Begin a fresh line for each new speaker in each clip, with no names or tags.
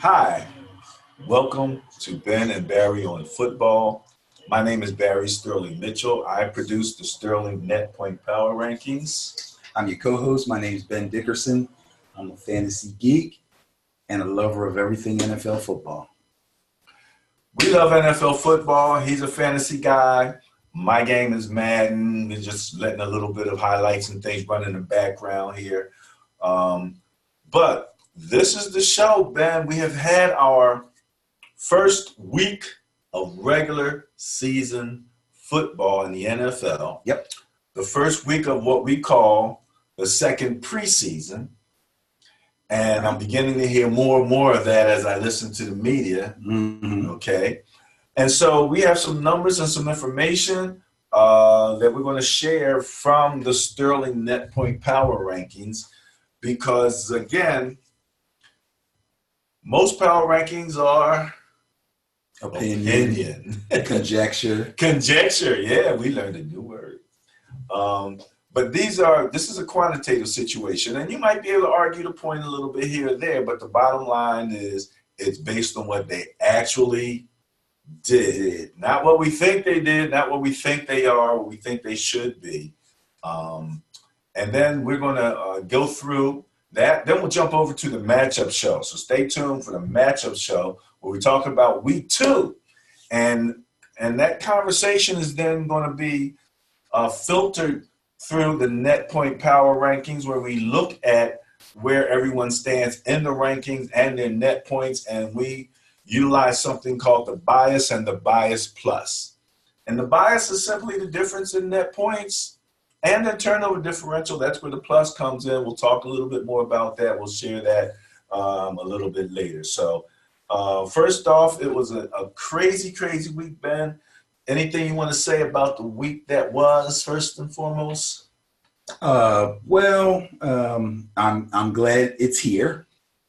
Hi, welcome to Ben and Barry on Football. My name is Barry Sterling Mitchell. I produce the Sterling Net Point Power Rankings.
I'm your co-host. My name is Ben Dickerson. I'm a fantasy geek and a lover of everything NFL football.
We love NFL football. He's a fantasy guy. My game is Madden. We're just letting a little bit of highlights and things run in the background here. But this is the show, Ben. We have had our first week of regular season football in the NFL.
Yep.
The first week of what we call the second preseason. And I'm beginning to hear more and more of that as I listen to the media.
Mm-hmm.
Okay. And so we have some numbers and some information that we're going to share from the Sterling Net Point Power Rankings because, again, most power rankings are opinion.
Conjecture.
Conjecture, yeah, we learned a new word. But this is a quantitative situation, and you might be able to argue the point a little bit here or there, but the bottom line is it's based on what they actually did. Not what we think they did, not what we think they are, what we think they should be. And then we're going to go through that. Then we'll jump over to the matchup show. So stay tuned for the matchup show where we talk about week 2. And that conversation is then going to be filtered through the Net Point Power Rankings where we look at where everyone stands in the rankings and their net points, and we utilize something called the bias and the bias plus. And the bias is simply the difference in net points and the turnover differential. That's where the plus comes in. We'll talk a little bit more about that. We'll share that a little bit later. So first off, it was a crazy, crazy week, Ben. Anything you want to say about the week that was, first and foremost?
I'm glad it's here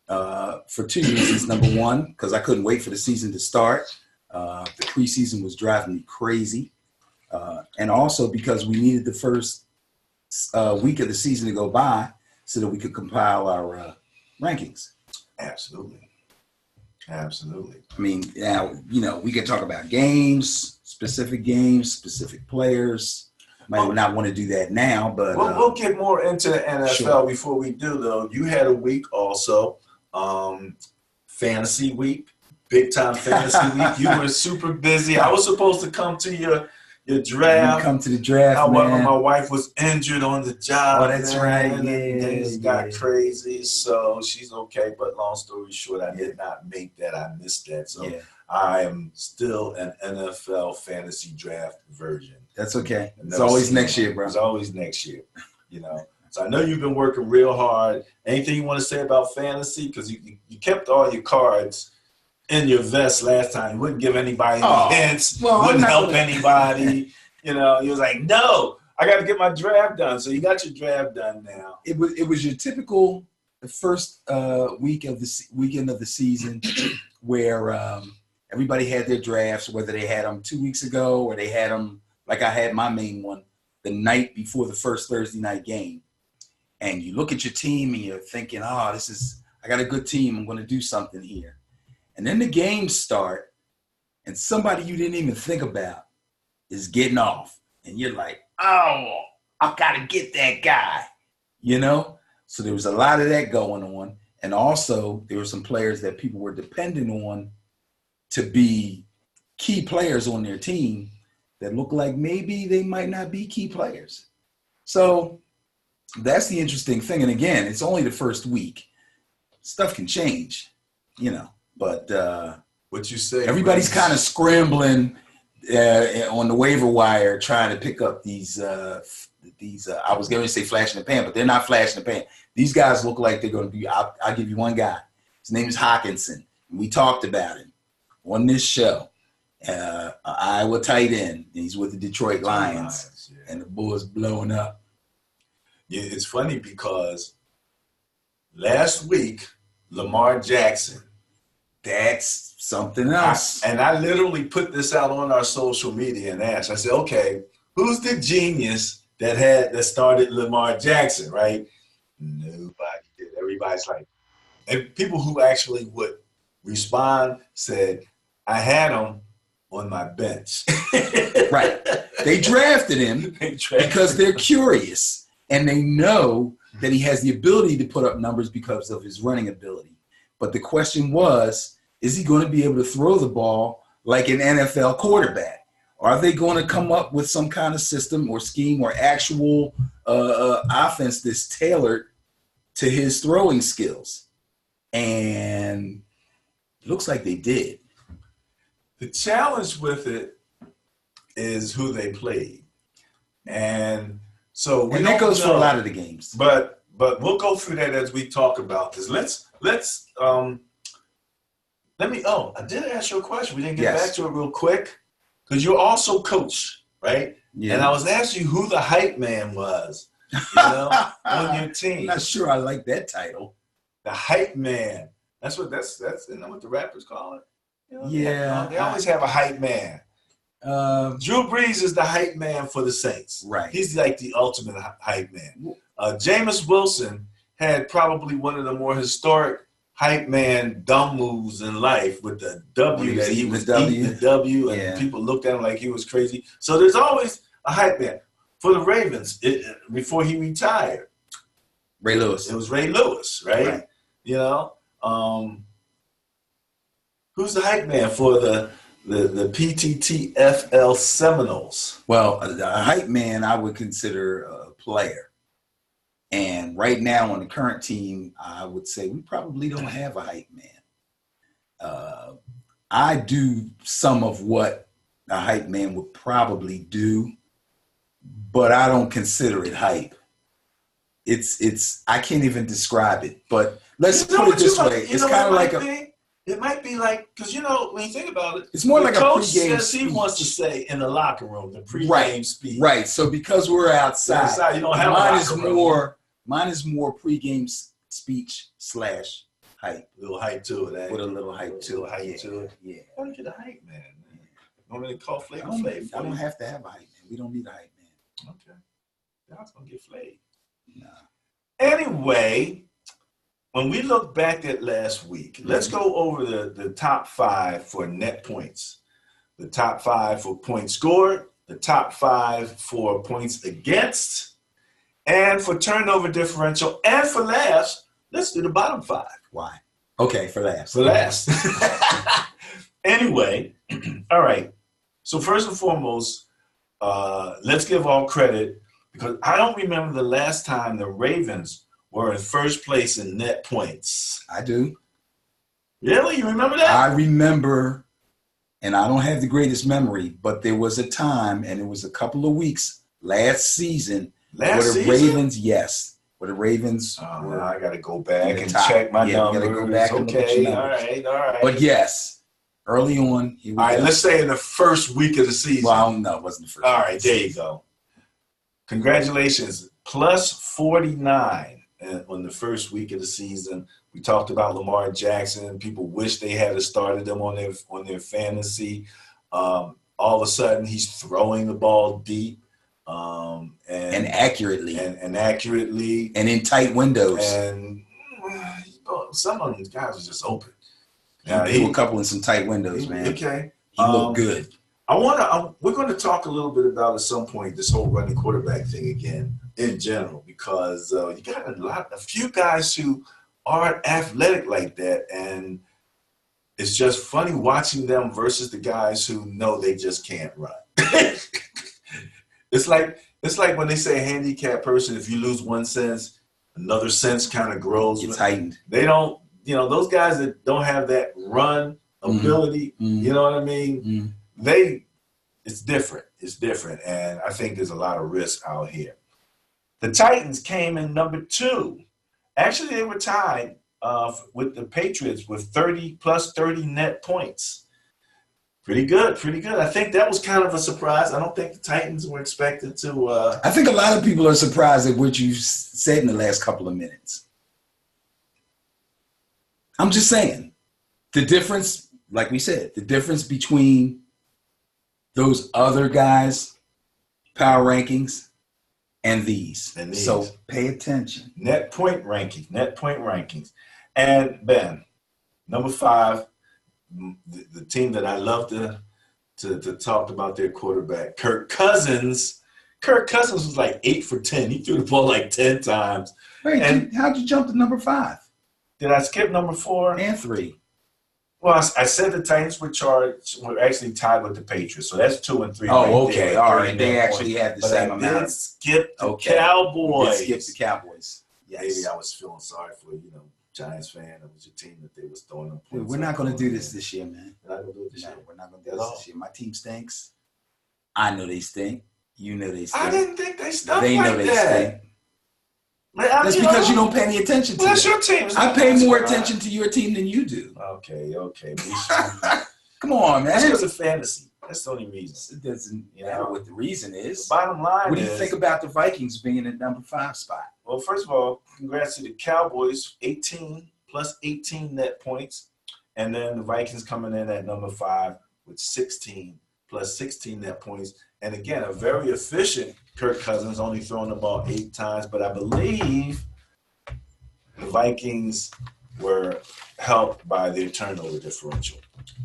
for 2 reasons. Number one, because I couldn't wait for the season to start. The preseason was driving me crazy. And also because we needed the first week of the season to go by so that we could compile our rankings.
Absolutely.
I mean, now, we can talk about games, specific players. Might not want to do that now, but
we'll get more into the NFL
sure.
Before we do, though. You had a week also, fantasy week, big time fantasy week. You were super busy. I was supposed to come to your draft.
You come to the draft,
However,
man.
my wife was injured on the job.
Oh, that's right.
And things got crazy, so she's okay. But long story short, I did not make that. I missed that. So I am still an NFL fantasy draft virgin.
That's okay. It's always next year, bro.
It's always next year, So I know you've been working real hard. Anything you want to say about fantasy? Because you kept all your cards in your vest last time. You wouldn't give anybody any hints. Wouldn't help anybody. You was like, no, I got to get my draft done. So you got your draft done now.
It was your typical first weekend of the season where everybody had their drafts, whether they had them 2 weeks ago or they had them, like I had my main one, the night before the first Thursday night game. And you look at your team and you're thinking, I got a good team. I'm going to do something here. And then the games start and somebody you didn't even think about is getting off. And you're like, I got to get that guy, So there was a lot of that going on. And also there were some players that people were dependent on to be key players on their team that look like maybe they might not be key players. So that's the interesting thing. And again, it's only the first week. Stuff can change, but
what you say?
Everybody's kind of scrambling on the waiver wire trying to pick up these. I was going to say flash in the pan, but they're not flash in the pan. These guys look like they're going to be. I'll give you one guy. His name is Hawkinson. We talked about him on this show. Iowa tight end. He's with the Detroit Lions, and the Bulls blowing up.
Yeah, it's funny because last week Lamar Jackson.
That's something else.
I literally put this out on our social media and asked. I said, okay, who's the genius that started Lamar Jackson, right? Nobody did. Everybody's like, and people who actually would respond, said, I had him on my bench.
Right. They drafted him because they're curious and they know that he has the ability to put up numbers because of his running ability. But the question was, is he going to be able to throw the ball like an NFL quarterback? Are they going to come up with some kind of system or scheme or actual offense that's tailored to his throwing skills? And it looks like they did.
The challenge with it is who they played. And so
and that goes for a lot of the games.
But we'll go through that as we talk about this. I did ask you a question. We didn't get back to it real quick. Because you're also coach, right? Yeah. And I was asking you who the hype man was, on your team.
I'm not sure I like that title.
The hype man. That's what isn't that what the rappers call it?
Yeah.
They always have a hype man. Drew Brees is the hype man for the Saints.
Right.
He's like the ultimate hype man. Jameis Wilson had probably one of the more historic hype man dumb moves in life with the W that he was eating the W, and people looked at him like he was crazy. So there's always a hype man. For the Ravens, before he retired,
Ray Lewis.
It was Ray Lewis, right? Who's the hype man for the PTTFL Seminoles?
Well, a hype man I would consider a player. And right now on the current team, I would say we probably don't have a hype man. I do some of what a hype man would probably do, but I don't consider it hype. It's I can't even describe it, but let's put it this way. It's kind of like
it might be like, because when you think about it,
it's more like a pregame
says he wants to say in the locker room, the pregame speech.
Right. So because we're outside,
you don't have
mine is more pregame speech / hype.
A little hype to it,
with a little hype to
it. Yeah. How do you get a hype man? Want me to call Flavor Flav?
I don't have to have a hype man. We don't need a hype man.
Okay. That's gonna get flayed.
Nah.
Anyway, when we look back at last week, let's go over the top 5 for net points, the top 5 for points scored, the top 5 for points against, and for turnover differential, and for last, let's do the bottom 5.
Why? Okay, for last.
For last. Anyway, all right. So first and foremost, let's give all credit, because I don't remember the last time the Ravens were in first place in net points.
I do.
Really? You remember that?
I remember, and I don't have the greatest memory, but there was a time, and it was a couple of weeks last season, where the Ravens were.
I got to go back and check my numbers.
Go back and
okay, all right.
But yes, early on.
All right, let's say in the first week of the season.
Well, no, it wasn't the first.
All right, there you go. Congratulations, plus 49 on the first week of the season. We talked about Lamar Jackson. People wish they had started them on their fantasy. All of a sudden, he's throwing the ball deep and accurately, and accurately,
and in tight windows.
And some of these guys are just open.
He threw a couple in some tight windows, man.
Okay,
he looked good.
We're going to talk a little bit about at some point this whole running quarterback thing again in general, because you got a few guys who aren't athletic like that, and it's just funny watching them versus the guys who know they just can't run. It's like when they say a handicapped person, if you lose one sense, another sense kind of grows.
It's heightened.
They don't, those guys that don't have that run ability, you know what I mean? It's different. It's different. And I think there's a lot of risk out here. The Titans came in number 2. Actually, they were tied with the Patriots with plus 30 net points. Pretty good. I think that was kind of a surprise. I don't think the Titans were expected to.
I think a lot of people are surprised at what you said in the last couple of minutes. I'm just saying, the difference, like we said, the difference between those other guys' power rankings and these. So pay attention.
Net point rankings. And Ben, Number 5, the team that I love to talk about their quarterback, Kirk Cousins. Kirk Cousins was like 8 for 10. He threw the ball like 10 times.
Wait,
And
how'd you jump to number 5?
did I skip number 4?
And 3.
Well, I said the Titans were actually tied with the Patriots, so that's 2 and 3.
Oh,
right
okay,
there,
all right.
39
They actually
points.
had the
But
same
I
amount.
did skip the
Okay.
Cowboys.
Skip the Cowboys. Yes.
Maybe I was feeling sorry for Giants fan. It was your team that they was throwing them points.
Dude, we're not going to do this year, man.
We're not going to do it this year.
We're not going to do this year. My team stinks. I know they stink. You know they stink.
I didn't think they stunk
They know
like
they
that.
stink. That's because you don't pay any attention to
That's
it.
your team.
I pay more attention to your team than you do.
Okay.
Come on, man.
That's because of fantasy. That's the only reason.
It doesn't matter what the reason is.
The bottom line
what do you think about the Vikings being at number 5 spot?
Well, first of all, congrats to the Cowboys, 18 plus 18 net points. And then the Vikings coming in at number 5 with 16 plus 16 net points. And again, a very efficient Kirk Cousins, only throwing the ball 8 times. But I believe the Vikings were helped by their turnover differential.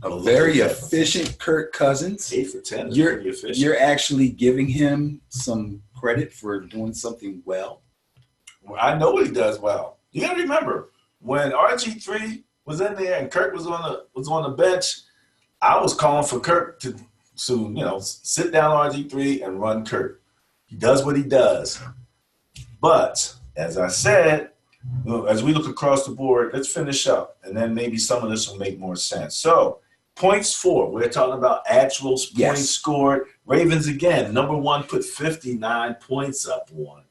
A very efficient Kirk Cousins.
8 for 10 is pretty efficient.
You're actually giving him some credit for doing something well.
I know he does well. You got to remember, when RG3 was in there and Kirk was on the bench, I was calling for Kirk to sit down RG3 and run Kirk. He does what he does. But as I said, as we look across the board, let's finish up, and then maybe some of this will make more sense. So, points for, we're talking about actual points scored. Ravens, again, number 1, put 59 points up on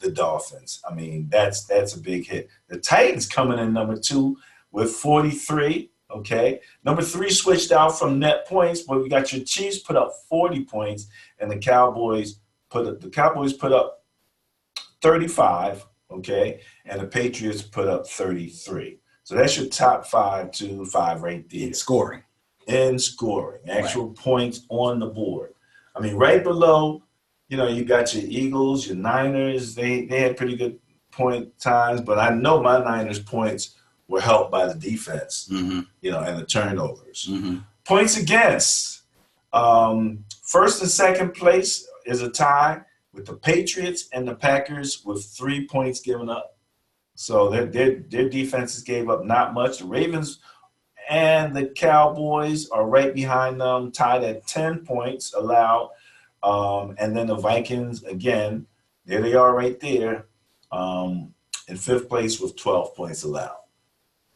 the Dolphins. I mean, that's a big hit. The Titans coming in number 2 with 43. Okay, number 3 switched out from net points, but we got your Chiefs put up 40 points, and the Cowboys put up 35. Okay, and the Patriots put up 33. So that's your top 5 to 5 right there. In scoring, actual points on the board. I mean, right below, you got your Eagles, your Niners. They had pretty good point times, but I know my Niners points were helped by the defense, and the turnovers. Points against. First and second place is a tie with the Patriots and the Packers with 3 points given up. So their defenses gave up not much. The Ravens and the Cowboys are right behind them, tied at 10 points allowed. And then the Vikings, again, there they are right there, in 5th place with 12 points allowed.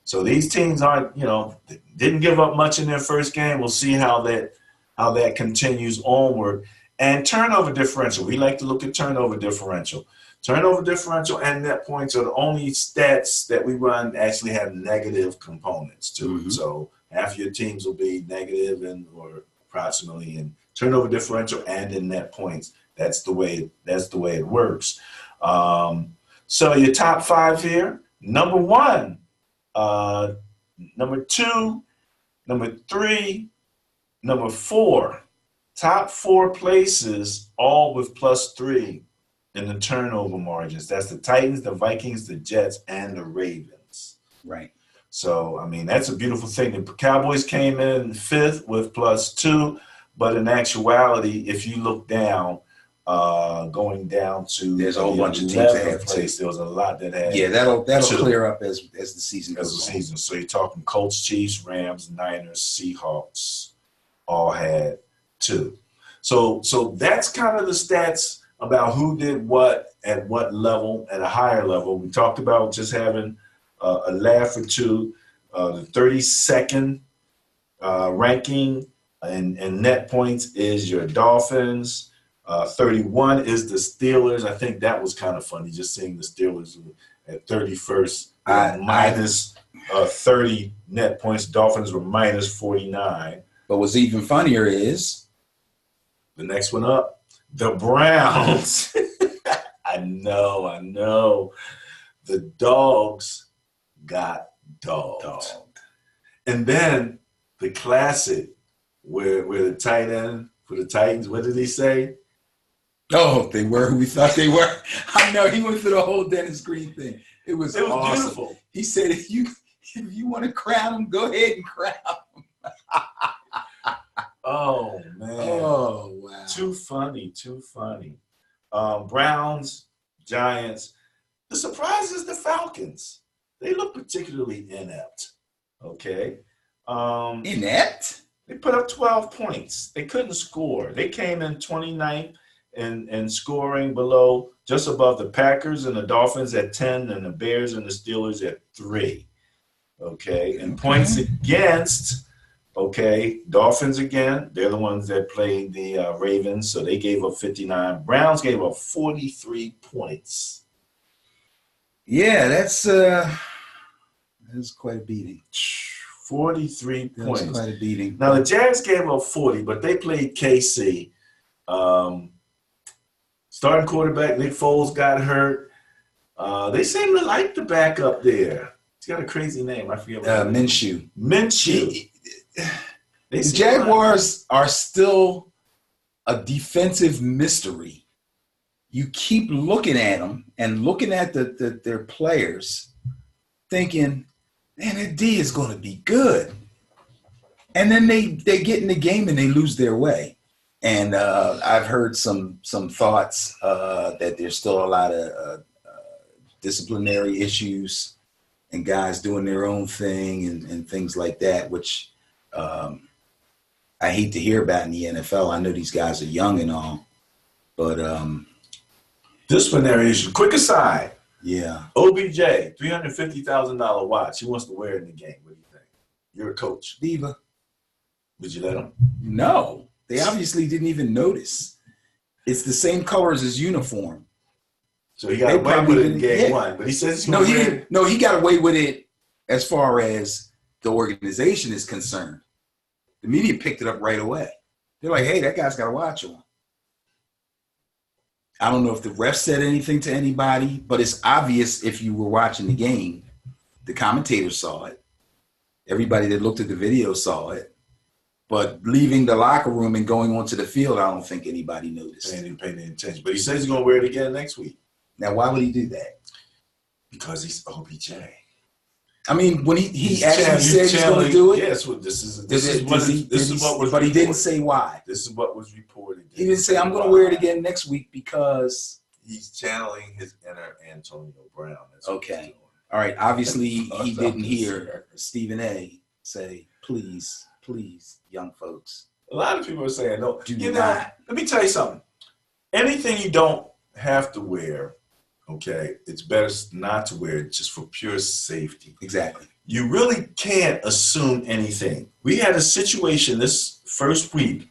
So these teams didn't give up much in their first game. We'll see how that continues onward. And turnover differential. We like to look at turnover differential. Turnover differential and net points are the only stats that we run actually have negative components to it. So half your teams will be negative or approximately in turnover differential and in net points. That's the way it works. So your top 5 here: number 1, number 2, number 3, number 4. Top 4 places, all with +3 in the turnover margins. That's the Titans, the Vikings, the Jets, and the Ravens.
Right.
So, I mean, that's a beautiful thing. The Cowboys came in 5th with +2, but in actuality, if you look down, going down to
there's a whole bunch of teams that have
place, there was a lot that had.
Yeah, that'll clear up as the season goes on.
So you're talking Colts, Chiefs, Rams, Niners, Seahawks, all had 2. So that's kind of the stats about who did what at what level, at a higher level. We talked about just having a laugh or two. The 32nd ranking in net points is your Dolphins. 31 is the Steelers. I think that was kind of funny, just seeing the Steelers at 31st, minus 30 net points. Dolphins were minus 49.
But what's even funnier is
the next one up, the Browns. I know. The Dogs got dogged. And then the classic, where the tight end for the Titans, what did he say?
Oh, they were who we thought they were. I know, he went through the whole Dennis Green thing. It was awesome.
Beautiful.
He said, If you want to crown him, go ahead and crown him.
Oh man.
Oh wow.
Too funny. Browns, Giants. The surprise is the Falcons. They look particularly inept. Okay.
Inept?
They put up 12 points. They couldn't score. They came in 29th in scoring below, just above the Packers and the Dolphins at 10 and the Bears and the Steelers at 3. Okay. And points against, okay, Dolphins again. They're the ones that played the Ravens, so they gave up 59. Browns gave up 43 points.
Yeah, that's quite a beating.
43 points.
That's quite a beating.
Now, the Jags gave up 40, but they played KC. Starting quarterback Nick Foles got hurt. They seem to like the backup there. He's got a crazy name. I forget what
Minshew.
Minshew.
The Jaguars are still a defensive mystery. You keep looking at them and looking at their players, thinking, man, that D is going to be good. And then they get in the game and they lose their way. And I've heard some thoughts that there's still a lot of disciplinary issues and guys doing their own thing and things like that, which I hate to hear about in the NFL. I know these guys are young and all, but
disciplinary issue. Quick aside.
Yeah.
OBJ, $350,000 watch. He wants to wear it in the game. What do you think? You're a coach.
Diva.
Would you let him?
No. They obviously didn't even notice. It's the same colors as uniform.
So he got away with it in game one. But he says he's going to wear it.
No, he got away with it as far as the organization is concerned. The media picked it up right away. They're like, hey, that guy's got a watch on. I don't know if the ref said anything to anybody, but it's obvious if you were watching the game. The commentators saw it. Everybody that looked at the video saw it. But leaving the locker room and going onto the field, I don't think anybody noticed.
They didn't pay any attention. But he says he's going to wear it again next week.
Now, why would he do that?
Because he's OBJ.
I mean, when he actually said he's going to do it.
Yes, well, this is what was.
But he didn't say why.
This is what was reported.
He didn't say I'm going to wear it again next week because
he's channeling his inner Antonio Brown. That's
okay. All right. Obviously, he didn't hear Stephen A. say, "Please, young folks."
A lot of people are saying, "No,
do not."
Let me tell you something. Anything you don't have to wear. Okay, it's better not to wear it just for pure safety.
Exactly.
You really can't assume anything. We had a situation this first week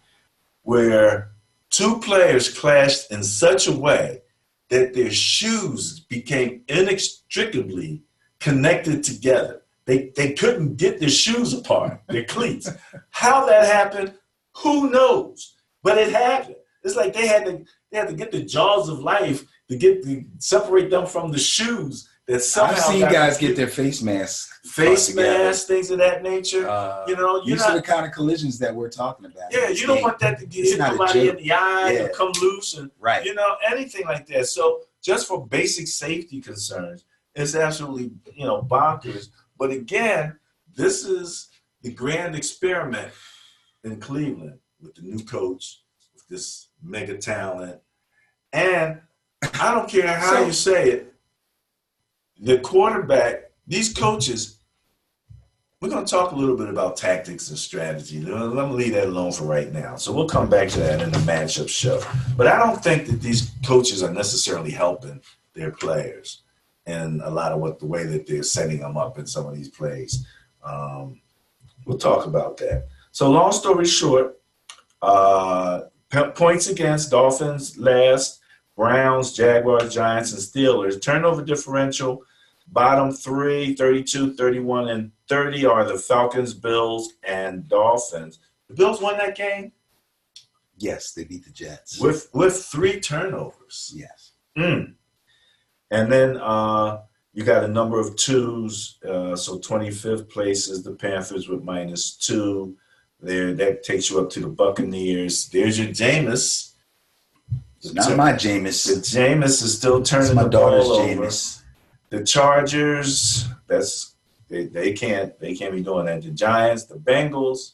where 2 players clashed in such a way that their shoes became inextricably connected together. They couldn't get their shoes apart, their cleats. How that happened, who knows? But it happened. It's like they had to get the jaws of life to separate them from the shoes that somehow.
I've seen guys get their face masks,
things of that nature.
These are the kind of collisions that we're talking about.
Yeah, you don't want that to hit somebody in the eye and come loose and anything like that. So just for basic safety concerns, it's absolutely bonkers. But again, this is the grand experiment in Cleveland with the new coach, with this mega talent, and I don't care how you say it, the quarterback, these coaches, we're going to talk a little bit about tactics and strategy. Let me leave that alone for right now. So we'll come back to that in the matchup show. But I don't think that these coaches are necessarily helping their players and a lot of the way that they're setting them up in some of these plays. We'll talk about that. So long story short, points against, Dolphins last, Browns, Jaguars, Giants, and Steelers. Turnover differential, bottom 3, 32, 31, and 30 are the Falcons, Bills, and Dolphins. The Bills won that game?
Yes, they beat the Jets.
With 3 turnovers.
Yes.
And then you got a number of 2s. So 25th place is the Panthers with -2. That takes you up to the Buccaneers. There's your Jameis.
Not my Jameis.
The Jameis is still turning the ball over. Jameis. The Chargers, that's They can't be doing that. The Giants, the Bengals,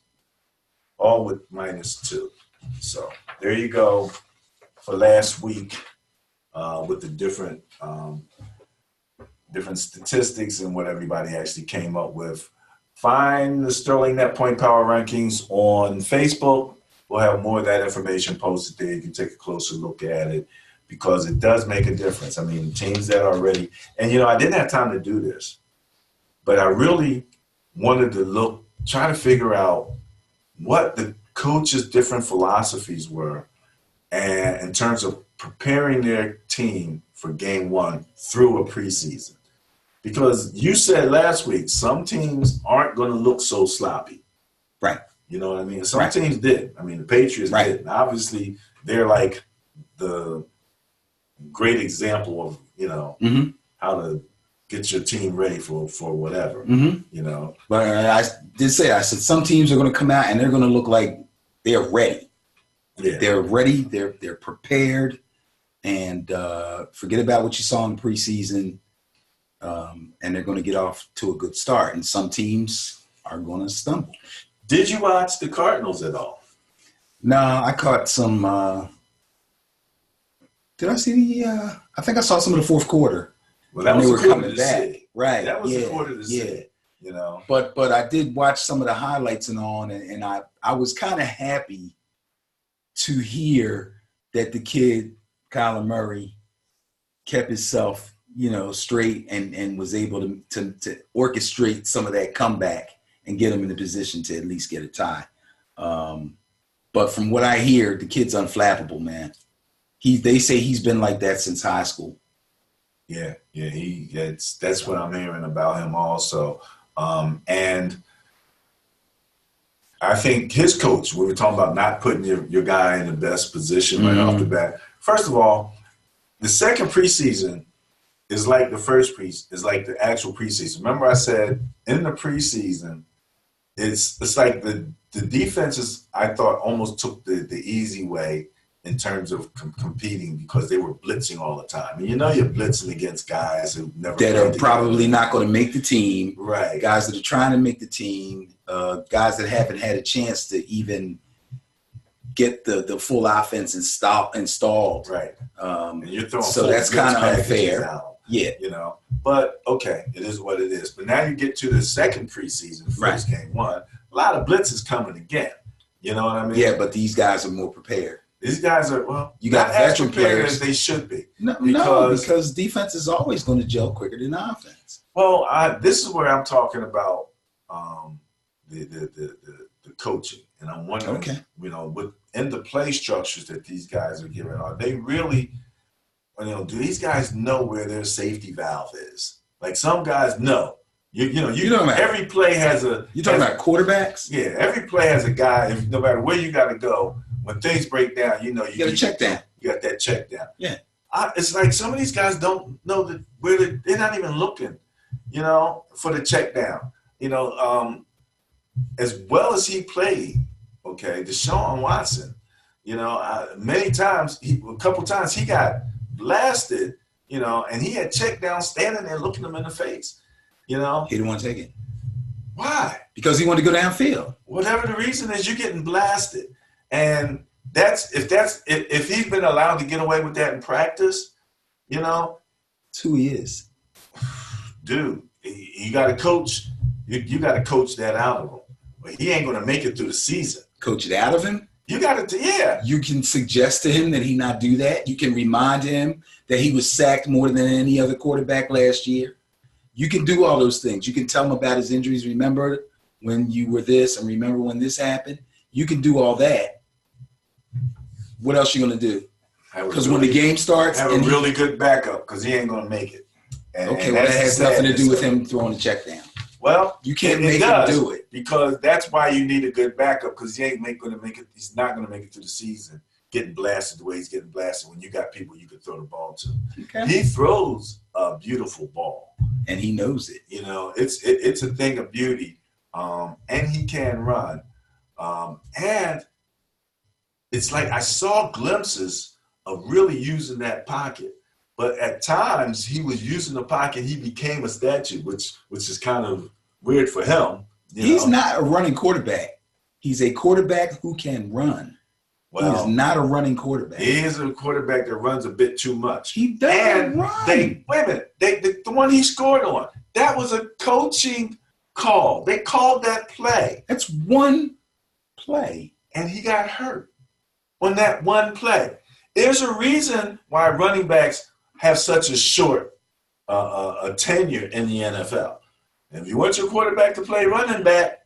all with -2. So there you go for last week with the different statistics and what everybody actually came up with. Find the Sterling Net Point Power Rankings on Facebook. We'll have more of that information posted there. You can take a closer look at it because it does make a difference. I mean, teams that are ready. And, I didn't have time to do this, but I really wanted to try to figure out what the coaches' different philosophies were and in terms of preparing their team for game one through a preseason. Because you said last week, some teams aren't going to look so sloppy.
Right.
You know what I mean? Some teams did. I mean, the Patriots did. And obviously, they're like the great example of, how to get your team ready for whatever, But
I did say, I said, some teams are going to come out and they're going to look like they're ready.
Yeah.
They're ready. They're prepared. And forget about what you saw in the preseason. And they're going to get off to a good start. And some teams are going to stumble.
Did you watch the Cardinals at all?
No, I caught some. Did I see I think I saw some of the fourth quarter.
Well, that was the quarter to see.
Right.
That was the quarter to see.
But I did watch some of the highlights and I was kind of happy to hear that the kid, Kyler Murray, kept himself, straight and was able to orchestrate some of that comeback and get him in a position to at least get a tie. But from what I hear, the kid's unflappable, man. They say he's been like that since high school.
Yeah, that's what I'm hearing about him also. And I think his coach, we were talking about not putting your guy in the best position right off the bat. First of all, the second preseason is like the first is like the actual preseason. Remember I said in the preseason, it's like the defenses, I thought, almost took the easy way in terms of competing because they were blitzing all the time. And you're blitzing against guys who never
that are probably not going to make the team.
Right.
Guys that are trying to make the team. Guys that haven't had a chance to even get the full offense installed.
Right. And you're throwing
so that's kind of unfair.
Out,
yeah.
But okay, it is what it is. But now you get to the second preseason, first game one. A lot of blitz is coming again. You know what I mean?
Yeah, but these guys are more prepared.
These guys are,
you got veteran players
as they should be.
No, because defense is always going to gel quicker than offense.
Well, this is where I'm talking about the coaching, and I'm wondering, within the play structures that these guys are given, are they really, do these guys know where their safety valve is? Like some guys know. Every play has a.
You're talking about quarterbacks?
Yeah, every play has a guy. No matter where you got to go. When things break down, you
got a check down.
You got that check down.
Yeah.
It's like some of these guys don't know that they're not even looking, for the check down. As well as he played, Deshaun Watson, many times, a couple times he got blasted, and he had check down standing there looking him in the face, He
didn't want to take it.
Why?
Because he wanted to go downfield.
Whatever the reason is, you're getting blasted. And if he's been allowed to get away with that in practice,
It's who he is.
Dude, you got to coach. You got to coach that out of him. But he ain't going to make it through the season.
Coach it out of him?
You got to, yeah.
You can suggest to him that he not do that. You can remind him that he was sacked more than any other quarterback last year. You can do all those things. You can tell him about his injuries. Remember when you were this and remember when this happened? You can do all that. What else you gonna do? Because when the game starts,
have a really good backup because he ain't gonna make it.
Well, that has nothing to do with him throwing the check down.
Well,
you can't make him do it
because that's why you need a good backup because he ain't gonna make it. He's not gonna make it through the season getting blasted the way he's getting blasted when you got people you can throw the ball to.
Okay.
He throws a beautiful ball,
and he knows it.
It's a thing of beauty, and he can run, and. It's like I saw glimpses of really using that pocket. But at times he was using the pocket, he became a statue, which is kind of weird for him.
He's not a running quarterback. He's a quarterback who can run.
Well,
he is not a running quarterback.
He is a quarterback that runs a bit too much.
He doesn't run.
Wait a minute. The one he scored on, that was a coaching call. They called that play.
That's one play.
And he got hurt on that one play. There's a reason why running backs have such a short a tenure in the NFL. If you want your quarterback to play running back,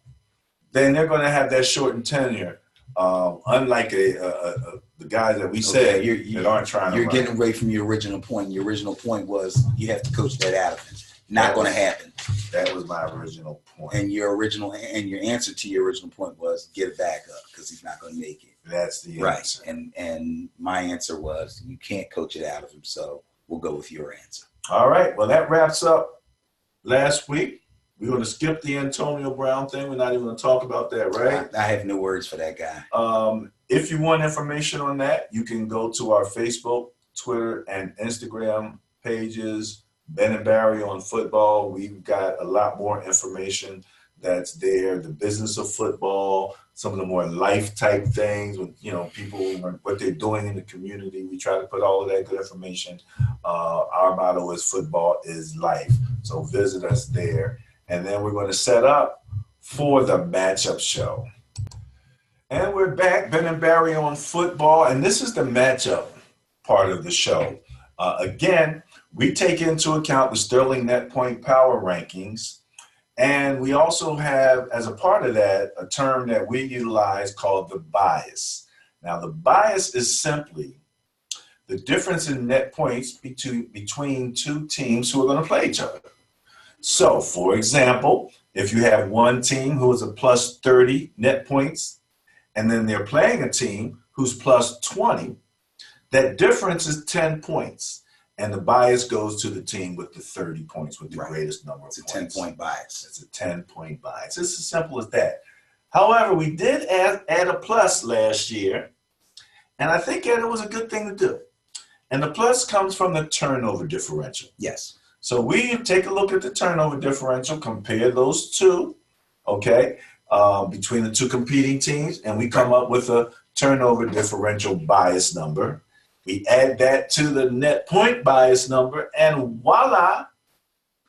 then they're going to have that shortened tenure. Unlike the guys that we said that aren't trying to
You're
run.
getting away from your original point. Your original point was you have to coach that out of him. Not going to happen.
That was my original point.
And your answer to your original point was get it back up because he's not going to make it.
That's the answer.
And my answer was you can't coach it out of him. So we'll go with your answer.
All right. Well, that wraps up last week. We're going to skip the Antonio Brown thing. We're not even going to talk about that, right?
I have no words for that guy.
If you want information on that, you can go to our Facebook, Twitter, and Instagram pages, Ben and Barry on football. We've got a lot more information that's there. The business of football, some of the more life type things with, people, what they're doing in the community. We try to put all of that good information. Our motto is football is life. So visit us there. And then we're going to set up for the matchup show. And we're back, Ben and Barry on football. And this is the matchup part of the show. Again, we take into account the Sterling Net Point Power Rankings. And we also have, as a part of that, a term that we utilize called the bias. Now, the bias is simply the difference in net points between two teams who are going to play each other. So, for example, if you have one team who is a plus 30 net points, and then they're playing a team who's plus 20, that difference is 10 points. And the bias goes to the team with the 30 points, with the greatest number of points.
It's a 10-point bias.
It's a 10-point bias. It's as simple as that. However, we did add a plus last year, and I think it was a good thing to do. And the plus comes from the turnover differential.
Yes.
So we take a look at the turnover differential, compare those two, between the two competing teams, and we come up with a turnover differential bias number. We add that to the net point bias number, and voila.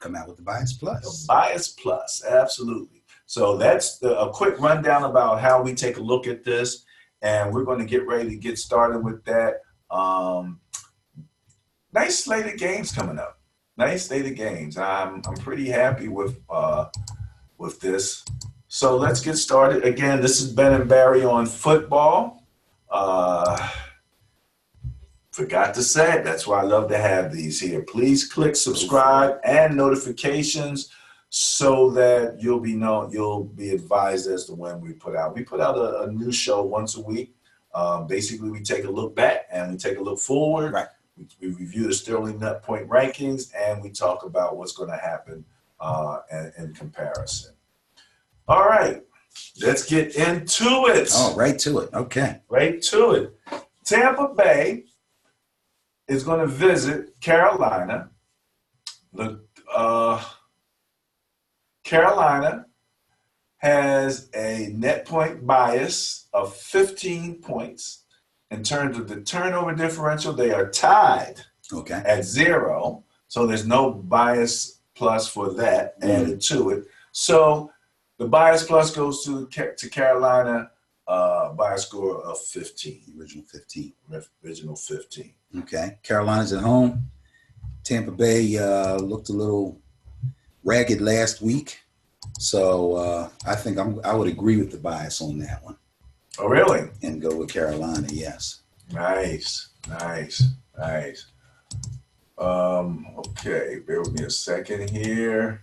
Come out with the bias plus.
The bias plus, absolutely. So that's a quick rundown about how we take a look at this, and we're going to get ready to get started with that. Nice slate of games coming up. Nice slate of games. I'm pretty happy with this. So let's get started. Again, this is Ben and Barry on football. Forgot to say it. That's why I love to have these here. Please click subscribe and notifications so that you'll be advised as to when we put out. We put out a new show once a week. Basically, we take a look back and we take a look forward.
Right.
We review the Sterling Net Point rankings and we talk about what's going to happen in comparison. All right, let's get into it.
Oh, right to it. Okay.
Right to it. Tampa Bay is going to visit Carolina. Carolina has a net point bias of 15 points. In terms of the turnover differential, they are tied at 0. So there's no bias plus for that added to it. So the bias plus goes to Carolina by a score of 15. Original 15.
Okay. Carolina's at home. Tampa Bay looked a little ragged last week. So I think I would agree with the bias on that one.
Oh, really?
And go with Carolina, yes.
Nice. Okay, bear with me a second here.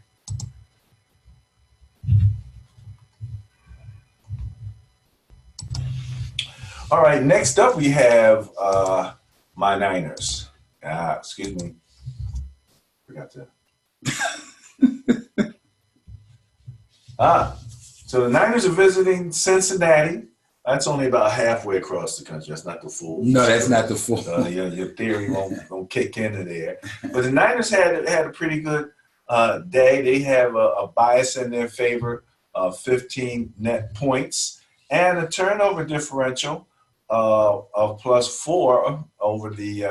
All right, next up we have my Niners. Excuse me. Forgot to. So the Niners are visiting Cincinnati. That's only about halfway across the country. That's not the full.
No, that's not the full.
Your theory won't kick into there. But the Niners had a pretty good day. They have a bias in their favor of 15 net points and a turnover differential of +4 over the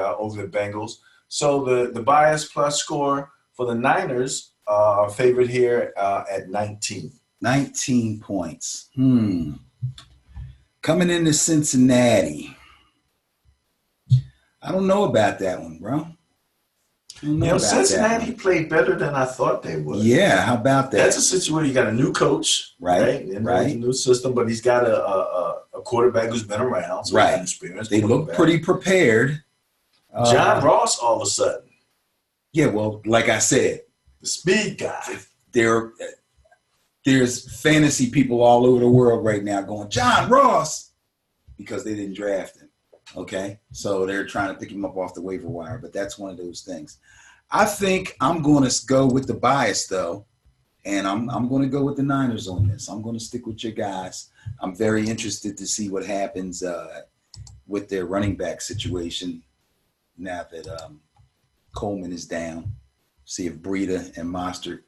Bengals. So the bias plus score for the Niners are favored here at 19.
19 points. Coming into Cincinnati. I don't know about that one, bro.
Cincinnati played better than I thought they would.
Yeah, how about that?
That's a situation. You got a new coach, right? And a new system, but he's got a quarterback who's been around, so he's an experienced
They look pretty prepared.
John Ross, all of a sudden.
Yeah, well, like I said,
the speed guy.
There's fantasy people all over the world right now going, John Ross, because they didn't draft him. Okay, so they're trying to pick him up off the waiver wire, but that's one of those things. I think I'm going to go with the bias, though, and I'm going to go with the Niners on this. I'm going to stick with your guys. I'm very interested to see what happens with their running back situation now that Coleman is down. See if Breida and Mostert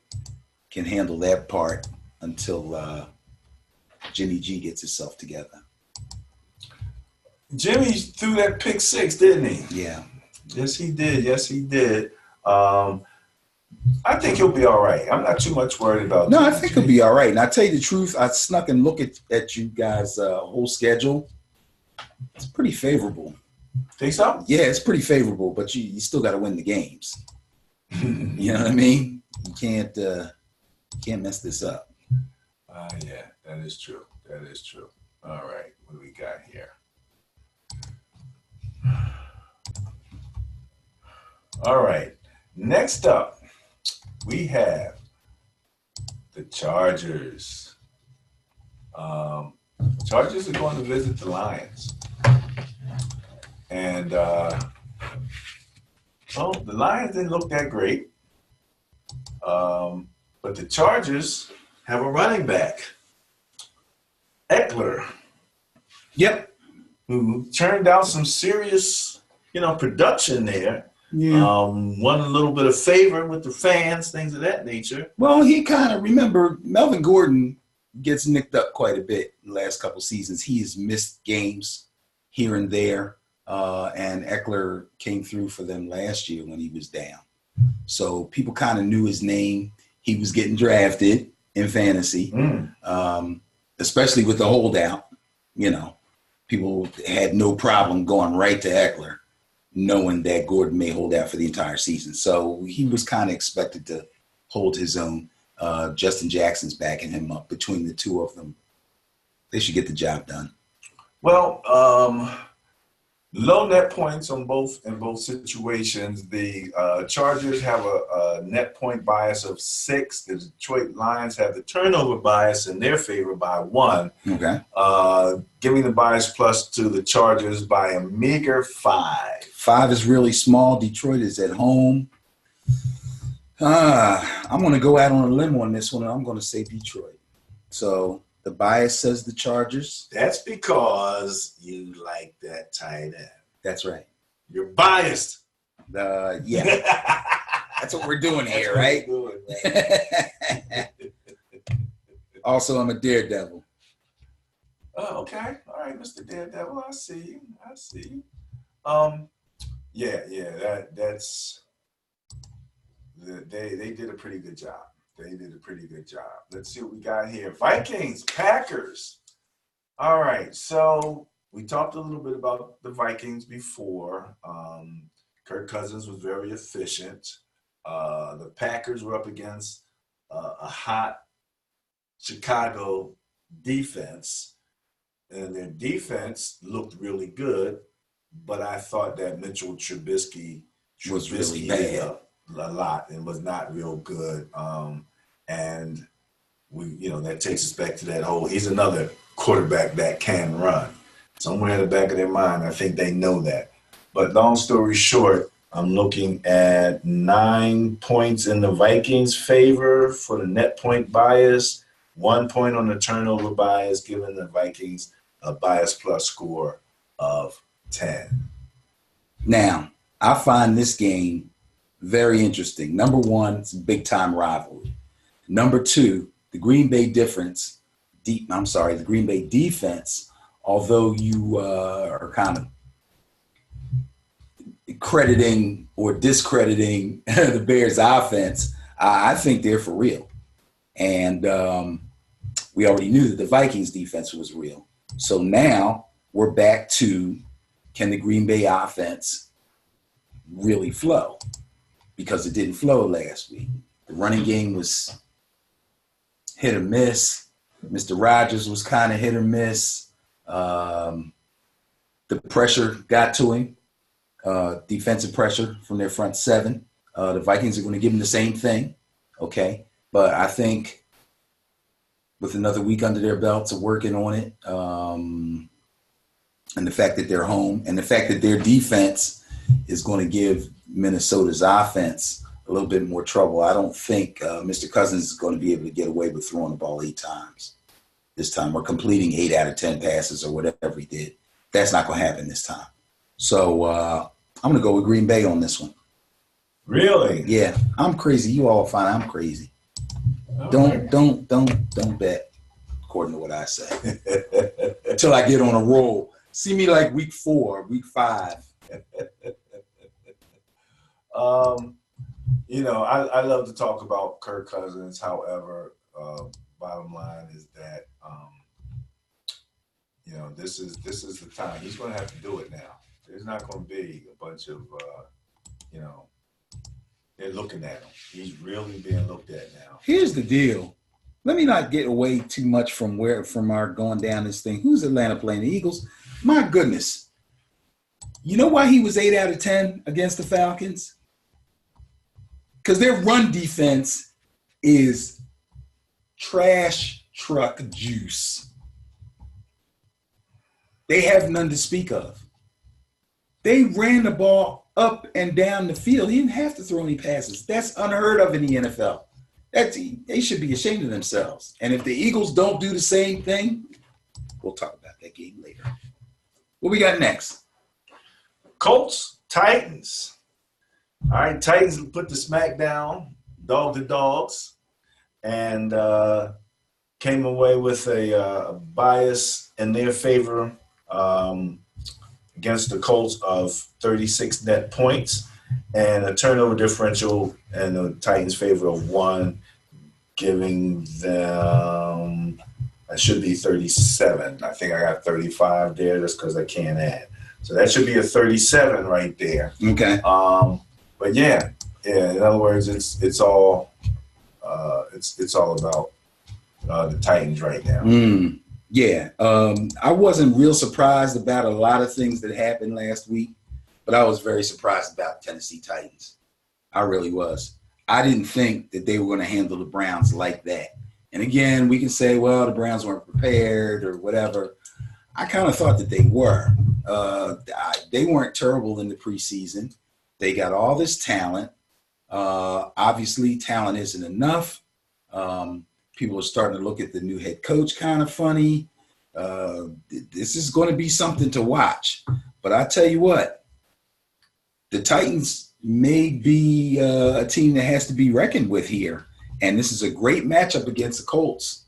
can handle that part until Jimmy G gets himself together.
Jimmy threw that pick 6, didn't he?
Yeah.
Yes, he did. I think he'll be all right. I'm not too much worried about
No, I think he'll be all right. And I tell you the truth, I snuck and look at you guys' whole schedule. It's pretty favorable.
Think so?
Yeah, it's pretty favorable, but you still got to win the games. You know what I mean? You can't mess this up.
Yeah, that is true. All right, what do we got here? All right, next up, we have the Chargers. Chargers are going to visit the Lions. And, the Lions didn't look that great. But the Chargers have a running back, Eckler.
Yep.
Who turned out some serious, production there.
Yeah.
Won a little bit of favor with the fans, things of that nature.
Well, he kind of, remember, Melvin Gordon gets nicked up quite a bit in the last couple seasons. He has missed games here and there, and Eckler came through for them last year when he was down. So people kind of knew his name. He was getting drafted in fantasy, especially with the holdout. People had no problem going right to Eckler, knowing that Gordon may hold out for the entire season. So he was kind of expected to hold his own. Justin Jackson's backing him up. Between the two of them, they should get the job done.
Well, low net points in both situations. The Chargers have a net point bias of 6. The Detroit Lions have the turnover bias in their favor by 1.
Okay.
Giving the bias plus to the Chargers by a meager 5.
5 is really small. Detroit is at home. I'm going to go out on a limb on this one, and I'm going to say Detroit. So the bias says the Chargers.
That's because you like that tight end.
That's right.
You're biased.
Yeah. That's what we're doing here, right? Also, I'm a daredevil.
Oh, okay. All right, Mr. Daredevil. I see you. That's they did a pretty good job. Let's see what we got here. Vikings, Packers. All right, so we talked a little bit about the Vikings before. Kirk Cousins was very efficient. The Packers were up against a hot Chicago defense, and their defense looked really good, but I thought that Mitchell Trubisky
was really bad
a lot and was not real good. And we, that takes us back to that whole, he's another quarterback that can run. Somewhere in the back of their mind, I think they know that. But long story short, I'm looking at 9 points in the Vikings' favor for the net point bias, 1 point on the turnover bias, giving the Vikings a bias plus score of 10.
Now, I find this game very interesting. Number one, it's a big time rivalry. Number two, the Green Bay defense, although you are kind of crediting or discrediting the Bears offense, I think they're for real. And we already knew that the Vikings defense was real. So now we're back to, can the Green Bay offense really flow? Because it didn't flow last week. The running game was hit or miss. Mr. Rogers was kind of hit or miss. The pressure got to him, defensive pressure from their front seven. The Vikings are going to give him the same thing, okay? But I think with another week under their belts of working on it, and the fact that they're home, and the fact that their defense is going to give Minnesota's offense a little bit more trouble, I don't think Mr. Cousins is going to be able to get away with throwing the ball 8 times this time, or completing 8 out of 10 passes or whatever he did. That's not going to happen this time. So I'm going to go with Green Bay on this one.
Really?
Yeah, I'm crazy. You all find I'm crazy.
All
Don't bet, according to what I say, until I get on a roll. See me like week 4, week 5.
I love to talk about Kirk Cousins. However, bottom line is that this is the time. He's going to have to do it now. There's not going to be a bunch of they're looking at him. He's really being looked at now.
Here's the deal. Let me not get away too much from our going down this thing. Who's Atlanta playing? The Eagles? My goodness. You know why he was 8 out of 10 against the Falcons? Because their run defense is trash truck juice. They have none to speak of. They ran the ball up and down the field. He didn't have to throw any passes. That's unheard of in the NFL. They should be ashamed of themselves. And if the Eagles don't do the same thing, we'll talk about that game later. What we got next?
Colts, Titans. All right, Titans put the smack down, dog the dogs, and came away with a bias in their favor against the Colts of 36 net points and a turnover differential in the Titans' favor of 1, giving them, I should be 37. I think I got 35 there just because I can't add. So that should be a 37 right there.
Okay.
But yeah. In other words, it's all about the Titans right now.
Yeah. I wasn't real surprised about a lot of things that happened last week, but I was very surprised about Tennessee Titans. I really was. I didn't think that they were going to handle the Browns like that. And again, we can say, well, the Browns weren't prepared or whatever. I kind of thought that they were. They weren't terrible in the preseason. They got all this talent. Obviously, talent isn't enough. People are starting to look at the new head coach kind of funny. This is going to be something to watch. But I tell you what, the Titans may be a team that has to be reckoned with here. And this is a great matchup against the Colts,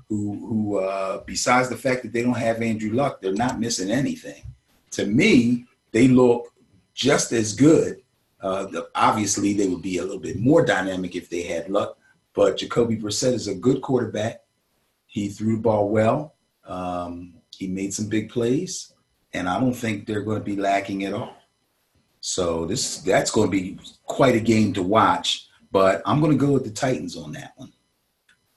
who besides the fact that they don't have Andrew Luck, they're not missing anything. To me, they look just as good. Obviously, they would be a little bit more dynamic if they had Luck. But Jacoby Brissett is a good quarterback. He threw the ball well. He made some big plays. And I don't think they're going to be lacking at all. So that's going to be quite a game to watch. But I'm going to go with the Titans on that one.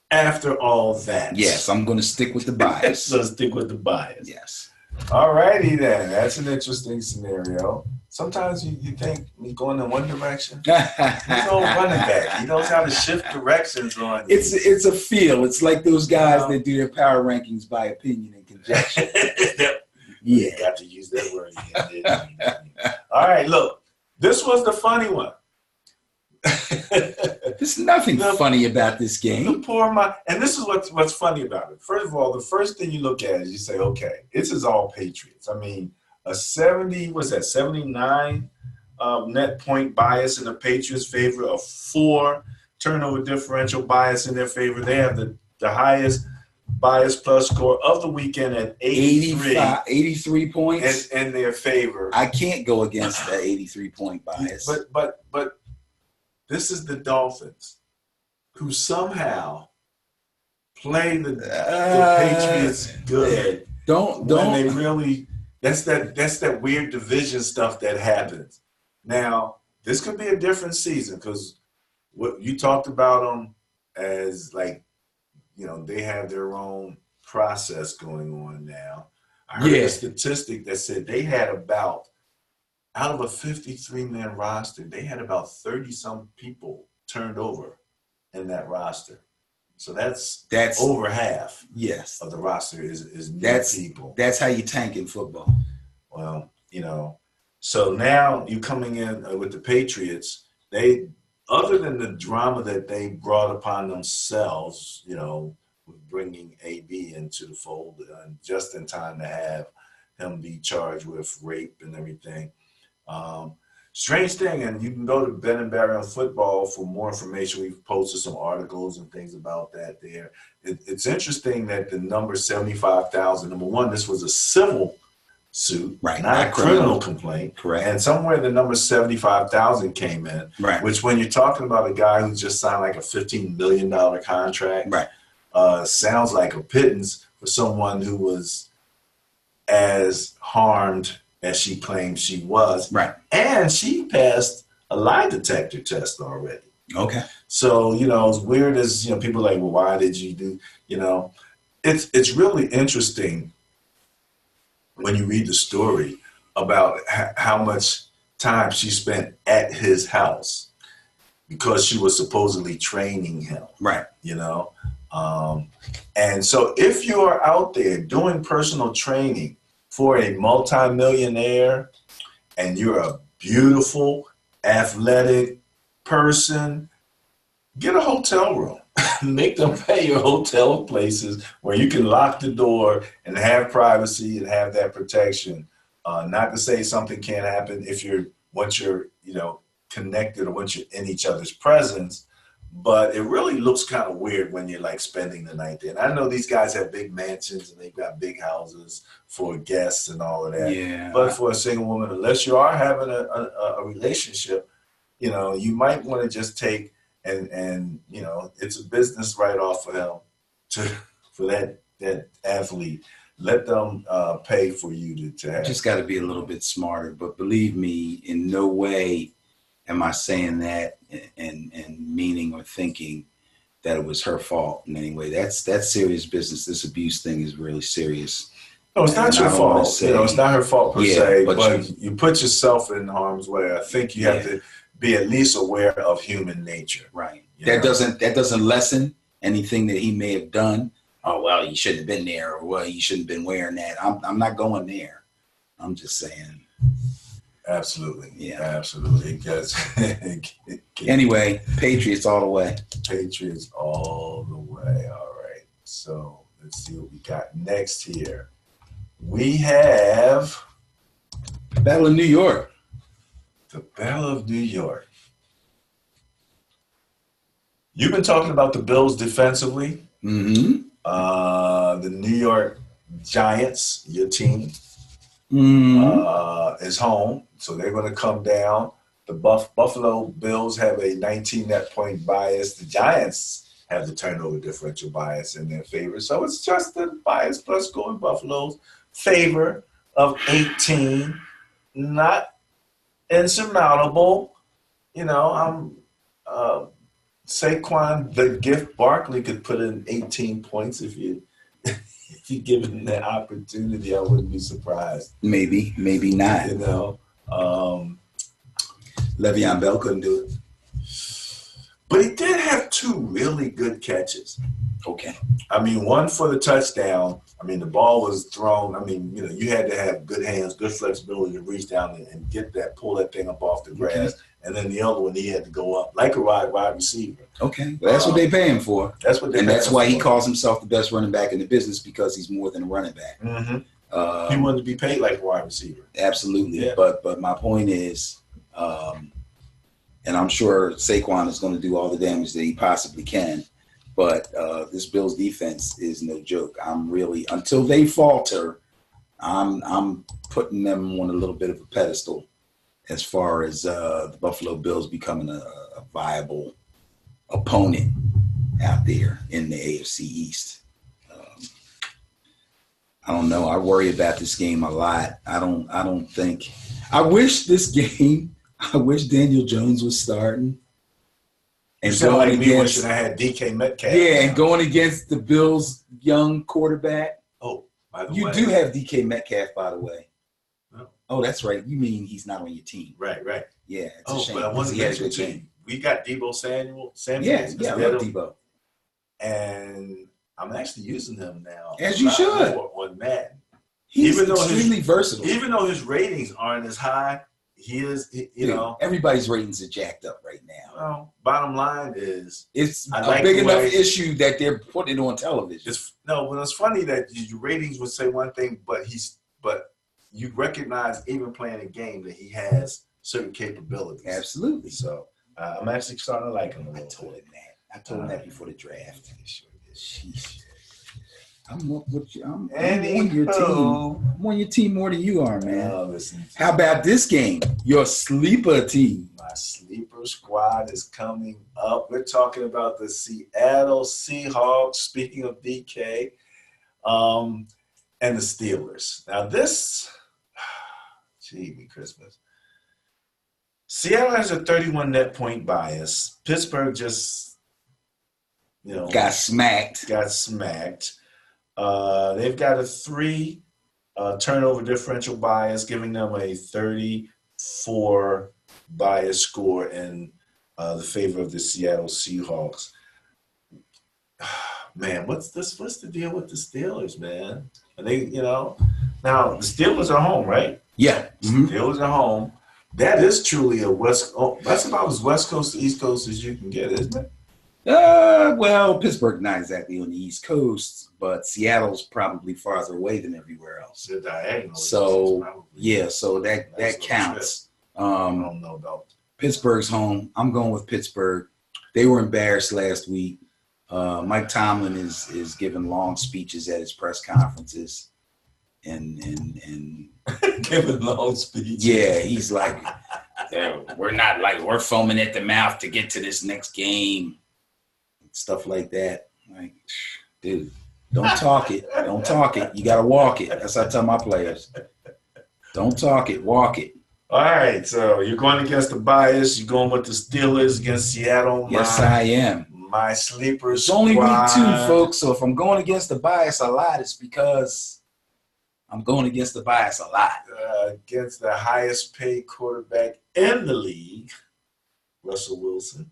After all that.
Yes, I'm going to stick with the bias.
So stick with the bias.
Yes.
All righty then. That's an interesting scenario. Sometimes you think he's going in one direction. He's no running back. He knows how to shift directions on you.
It's a feel. It's like those guys that do their power rankings by opinion and conjecture.
Yeah. Got to use that word again. All right, look. This was the funny one.
There's nothing funny about this game.
And this is what's funny about it. First of all, the first thing you look at is you say, okay, this is all Patriots. I mean, a 79 net point bias in the Patriots' favor, a 4 turnover differential bias in their favor. They have the highest bias plus score of the weekend at
83 points
in their favor.
I can't go against that 83 point bias.
But this is the Dolphins, who somehow play the Patriots good.
Don't.
They really. That's that weird division stuff that happens. Now this could be a different season because what you talked about them as like, they have their own process going on now. I heard a statistic that said they had out of a 53-man roster, they had about 30-some people turned over in that roster. So that's over half.
Yes,
of the roster is new people.
That's how you tank in football.
Well, so now you coming in with the Patriots. They, other than the drama that they brought upon themselves, with bringing AB into the fold just in time to have him be charged with rape and everything. Strange thing, and you can go to Ben and Barry on Football for more information. We've posted some articles and things about that there. It's interesting that the number 75,000, number one, this was a civil suit,
right?
Not a criminal complaint.
Correct.
And somewhere the number 75,000 came in,
right? Which,
when you're talking about a guy who just signed like a $15 million contract,
right?
Sounds like a pittance for someone who was as harmed as she claims she was.
Right.
And she passed a lie detector test already.
Okay.
So, as weird as, people are like, well, why did you do, it's really interesting when you read the story about how much time she spent at his house because she was supposedly training him.
Right.
And so if you are out there doing personal training for a multimillionaire and you're a beautiful, athletic person, get a hotel room. Make them pay your hotel places where you can lock the door and have privacy and have that protection. Not to say something can't happen once you're connected or once you're in each other's presence, but it really looks kind of weird when you're like spending the night there. And I know these guys have big mansions and they've got big houses for guests and all of that.
Yeah.
But for a single woman, unless you are having a relationship, you might want to just take and it's a business write-off for them for that athlete. Let them pay for you to have.
Just got to be a little bit smarter. But believe me, in no way am I saying that and meaning or thinking that it was her fault in any way. That's serious business. This abuse thing is really serious.
No, it's not your fault. It's not her fault per se, but you put yourself in harm's way. I think you have to be at least aware of human nature.
Right. That doesn't lessen anything that he may have done. Oh, well, you shouldn't have been there, or well, you shouldn't have been wearing that. I'm not going there. I'm just saying.
Absolutely.
Yeah.
Absolutely. Because
anyway, Patriots all the way.
Patriots all the way. All right. So let's see what we got next here. We have
Battle of New York.
The Battle of New York. You've been talking about the Bills defensively.
Mm-hmm.
The New York Giants, your team, is home. So they're going to come down. The Buffalo Bills have a 19 net point bias. The Giants have the turnover differential bias in their favor. So it's just the bias plus score in Buffalo's favor of 18. Not insurmountable. Saquon, the gift Barkley could put in 18 points if you give him that opportunity. I wouldn't be surprised.
Maybe not.
Le'Veon Bell couldn't do it. But he did have 2 really good catches.
Okay.
I mean, one for the touchdown. I mean, the ball was thrown. I mean, you had to have good hands, good flexibility to reach down and get that, pull that thing up off the grass. Okay. And then the other one, he had to go up like a wide receiver.
Okay. Well, that's what they pay him for.
That's what they.
And that's why he calls himself the best running back in the business, because he's more than a running back.
Mm-hmm. He wanted to be paid like a wide receiver.
Absolutely. Yeah. But my point is, And I'm sure Saquon is going to do all the damage that he possibly can. But this Bills defense is no joke. I'm really, until they falter, I'm putting them on a little bit of a pedestal as far as the Buffalo Bills becoming a viable opponent out there in the AFC East. I don't know. I worry about this game a lot. I wish Daniel Jones was starting.
And so like me wishing I had DK Metcalf.
Yeah, and going against the Bills' young quarterback.
Oh, by the way.
You do have DK Metcalf, by the way.
No.
Oh, that's right. You mean he's not on your team.
Right.
Yeah, it's a shame.
But I wasn't
he had a
good
good
team.
game.
We got Debo Samuel.
Yeah, I love Debo.
And I'm actually using him now.
As you should.
On Madden.
He's extremely versatile.
Even though his ratings aren't as high,
everybody's ratings are jacked up right now.
Well, bottom line is
it's a big enough issue that they're putting it on television.
But it's funny that your ratings would say one thing, but you recognize even playing a game that he has certain capabilities.
Absolutely.
So I'm actually starting to like him a little.
I told him that before the draft. Jeez. I'm on your team. I'm on your team more than you are, man. How about this game? Your sleeper team.
My sleeper squad is coming up. We're talking about the Seattle Seahawks, speaking of DK, and the Steelers. Now this, gee, Christmas. Seattle has a 31 net point bias. Pittsburgh just,
got smacked.
They've got a 3 turnover differential bias, giving them a 34 bias score in the favor of the Seattle Seahawks. Man, what's the deal with the Steelers, man? And they, now the Steelers are home, right?
Yeah.
Mm-hmm. Steelers are home. That is truly that's about as West Coast to East Coast as you can get, isn't it?
Well, Pittsburgh not exactly on the East Coast, but Seattle's probably farther away than everywhere else.
The diagonal.
So so that counts.
I don't know though.
Pittsburgh's home. I'm going with Pittsburgh. They were embarrassed last week. Mike Tomlin is giving long speeches at his press conferences, and
giving long speeches.
Yeah, he's like, we're foaming at the mouth to get to this next game. Stuff like that. Like, dude, don't talk it. Don't talk it. You got to walk it. That's what I tell my players. Don't talk it. Walk it.
All right. So you're going against the bias. You're going with the Steelers against Seattle.
Yes, I am.
My sleeper
It's only week 2, folks. So if I'm going against the bias a lot, it's because I'm going against the bias a lot.
Against the highest paid quarterback in the league, Russell Wilson.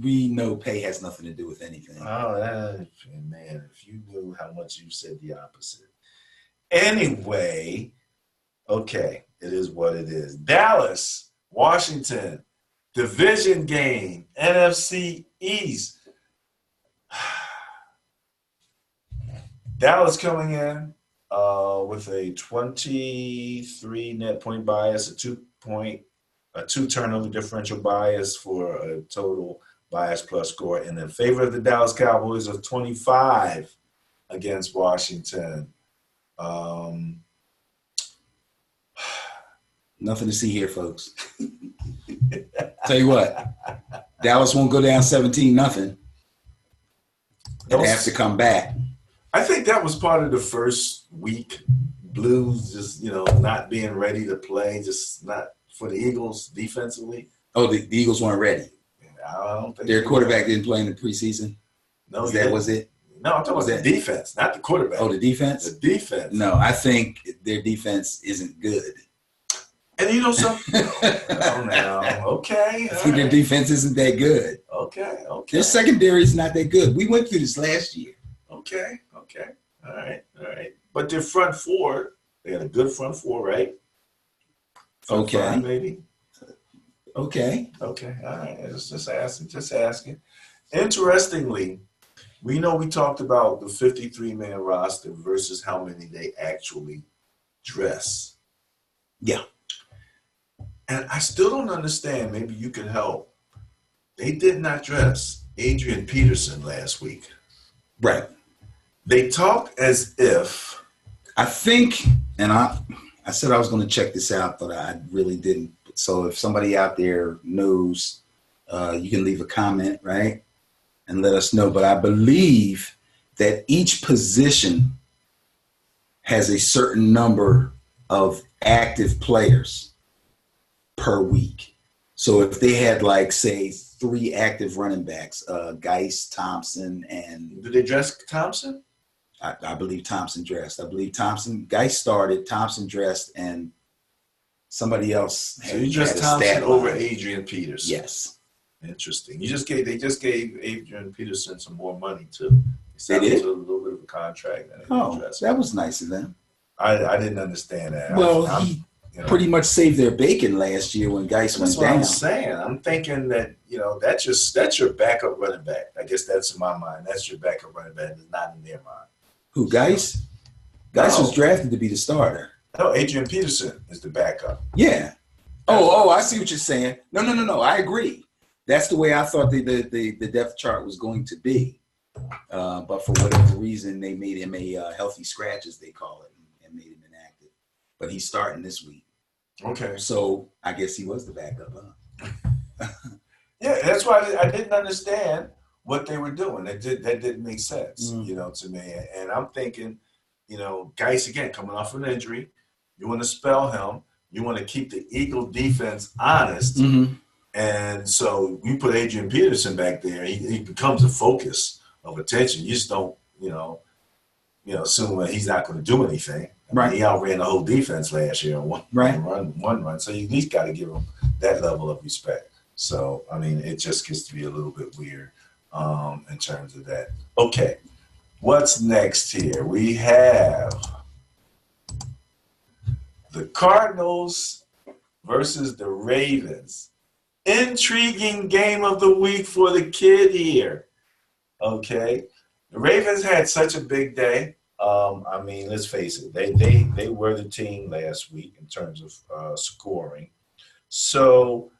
We know pay has nothing to do with anything.
Oh, man, if you knew how much you said the opposite. Anyway, okay, it is what it is. Dallas, Washington, division game, NFC East. Dallas coming in with a 23 net point bias, a 2 turnover differential bias for a total bias plus score, and in favor of the Dallas Cowboys of 25 against Washington.
Nothing to see here, folks. Tell you what, Dallas won't go down 17-0. They have to come back.
I think that was part of the first week. Blues just, not being ready to play, just not for the Eagles defensively.
Oh, the Eagles weren't ready.
I don't think
their quarterback didn't play in the preseason.
No,
that was it.
No, I'm talking about the defense, not the quarterback.
Oh, the defense?
The defense.
No, I think their defense isn't good.
And something? Oh, no. Okay.
I think their defense isn't that good.
Okay.
Their secondary is not that good. We went through this last year.
Okay. All right. But their front four, they got a good front four, right?
Okay.
5, maybe.
Okay.
All right. Just asking. Interestingly, we know we talked about the 53-man roster versus how many they actually dress.
Yeah.
And I still don't understand. Maybe you can help. They did not dress Adrian Peterson last week.
Right.
They talked as if.
I think, and I said I was going to check this out, but I really didn't. So if somebody out there knows, you can leave a comment, right, and let us know. But I believe that each position has a certain number of active players per week. So if they had, like, say, 3 active running backs, Geis, Thompson, and...
Did they dress Thompson?
I believe Thompson dressed. I believe Geis started, Thompson dressed, and somebody else.
So you dressed Thompson over Adrian Peterson?
Yes.
Interesting. They just gave Adrian Peterson some more money too.
They did?
A little bit of a contract.
That was nice of them.
I didn't understand that.
Well, he pretty much saved their bacon last year when Geis went down.
That's what I'm saying. I'm thinking that, that's your backup running back. I guess that's in my mind. That's your backup running back. It's not in their mind.
Who, Geis? Geis was drafted to be the starter.
No, Adrian Peterson is the backup.
Yeah. Oh, I see what you're saying. No. I agree. That's the way I thought the depth chart was going to be. But for whatever reason, they made him a healthy scratch, as they call it, and made him inactive. But he's starting this week.
Okay.
So I guess he was the backup, huh?
Yeah, that's why I didn't understand what they were doing. That didn't make sense, to me. And I'm thinking, Geis, again, coming off an injury, you want to spell him. You want to keep the Eagle defense honest.
Mm-hmm.
And so you put Adrian Peterson back there, he becomes a focus of attention. You just don't, assume that he's not going to do anything.
Right.
He outran the whole defense last year on one run. So you at least got to give him that level of respect. So, it just gets to be a little bit weird in terms of that. Okay, what's next here? We have the Cardinals versus the Ravens. Intriguing game of the week for the kid here. Okay, the Ravens had such a big day. Let's face it, they were the team last week in terms of scoring. So,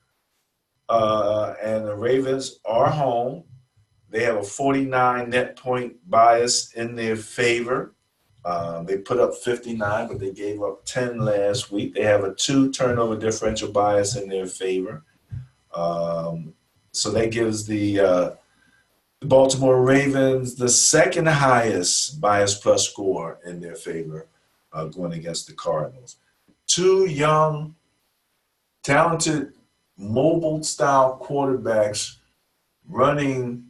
and the Ravens are home. They have a 49 net point bias in their favor. They put up 59, but they gave up 10 last week. They have a 2 turnover differential bias in their favor. So that gives the Baltimore Ravens the second highest bias plus score in their favor going against the Cardinals. 2 young, talented, mobile-style quarterbacks running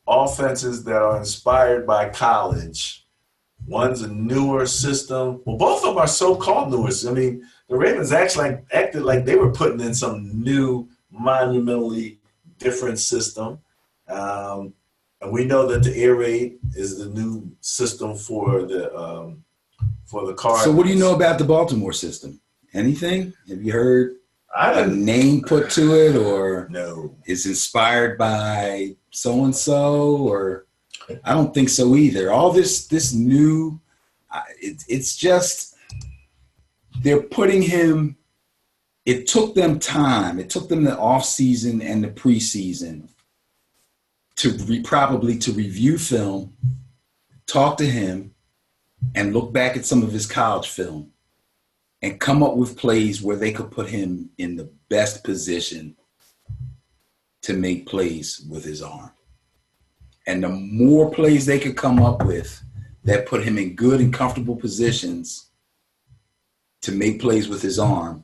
offenses that are inspired by college. One's a newer system. Well, both of them are so-called newer. The Ravens actually acted like they were putting in some new, monumentally different system. And we know that the air raid is the new system for the Cardinals.
So what do you know about the Baltimore system? Anything? Have you heard a name put to it, or
no?
Is inspired by so-and-so, or I don't think so either. All this new, it's just they're putting him. It took them time. It took them the off season and the preseason to probably review film, talk to him, and look back at some of his college film and come up with plays where they could put him in the best position to make plays with his arm. And the more plays they could come up with that put him in good and comfortable positions to make plays with his arm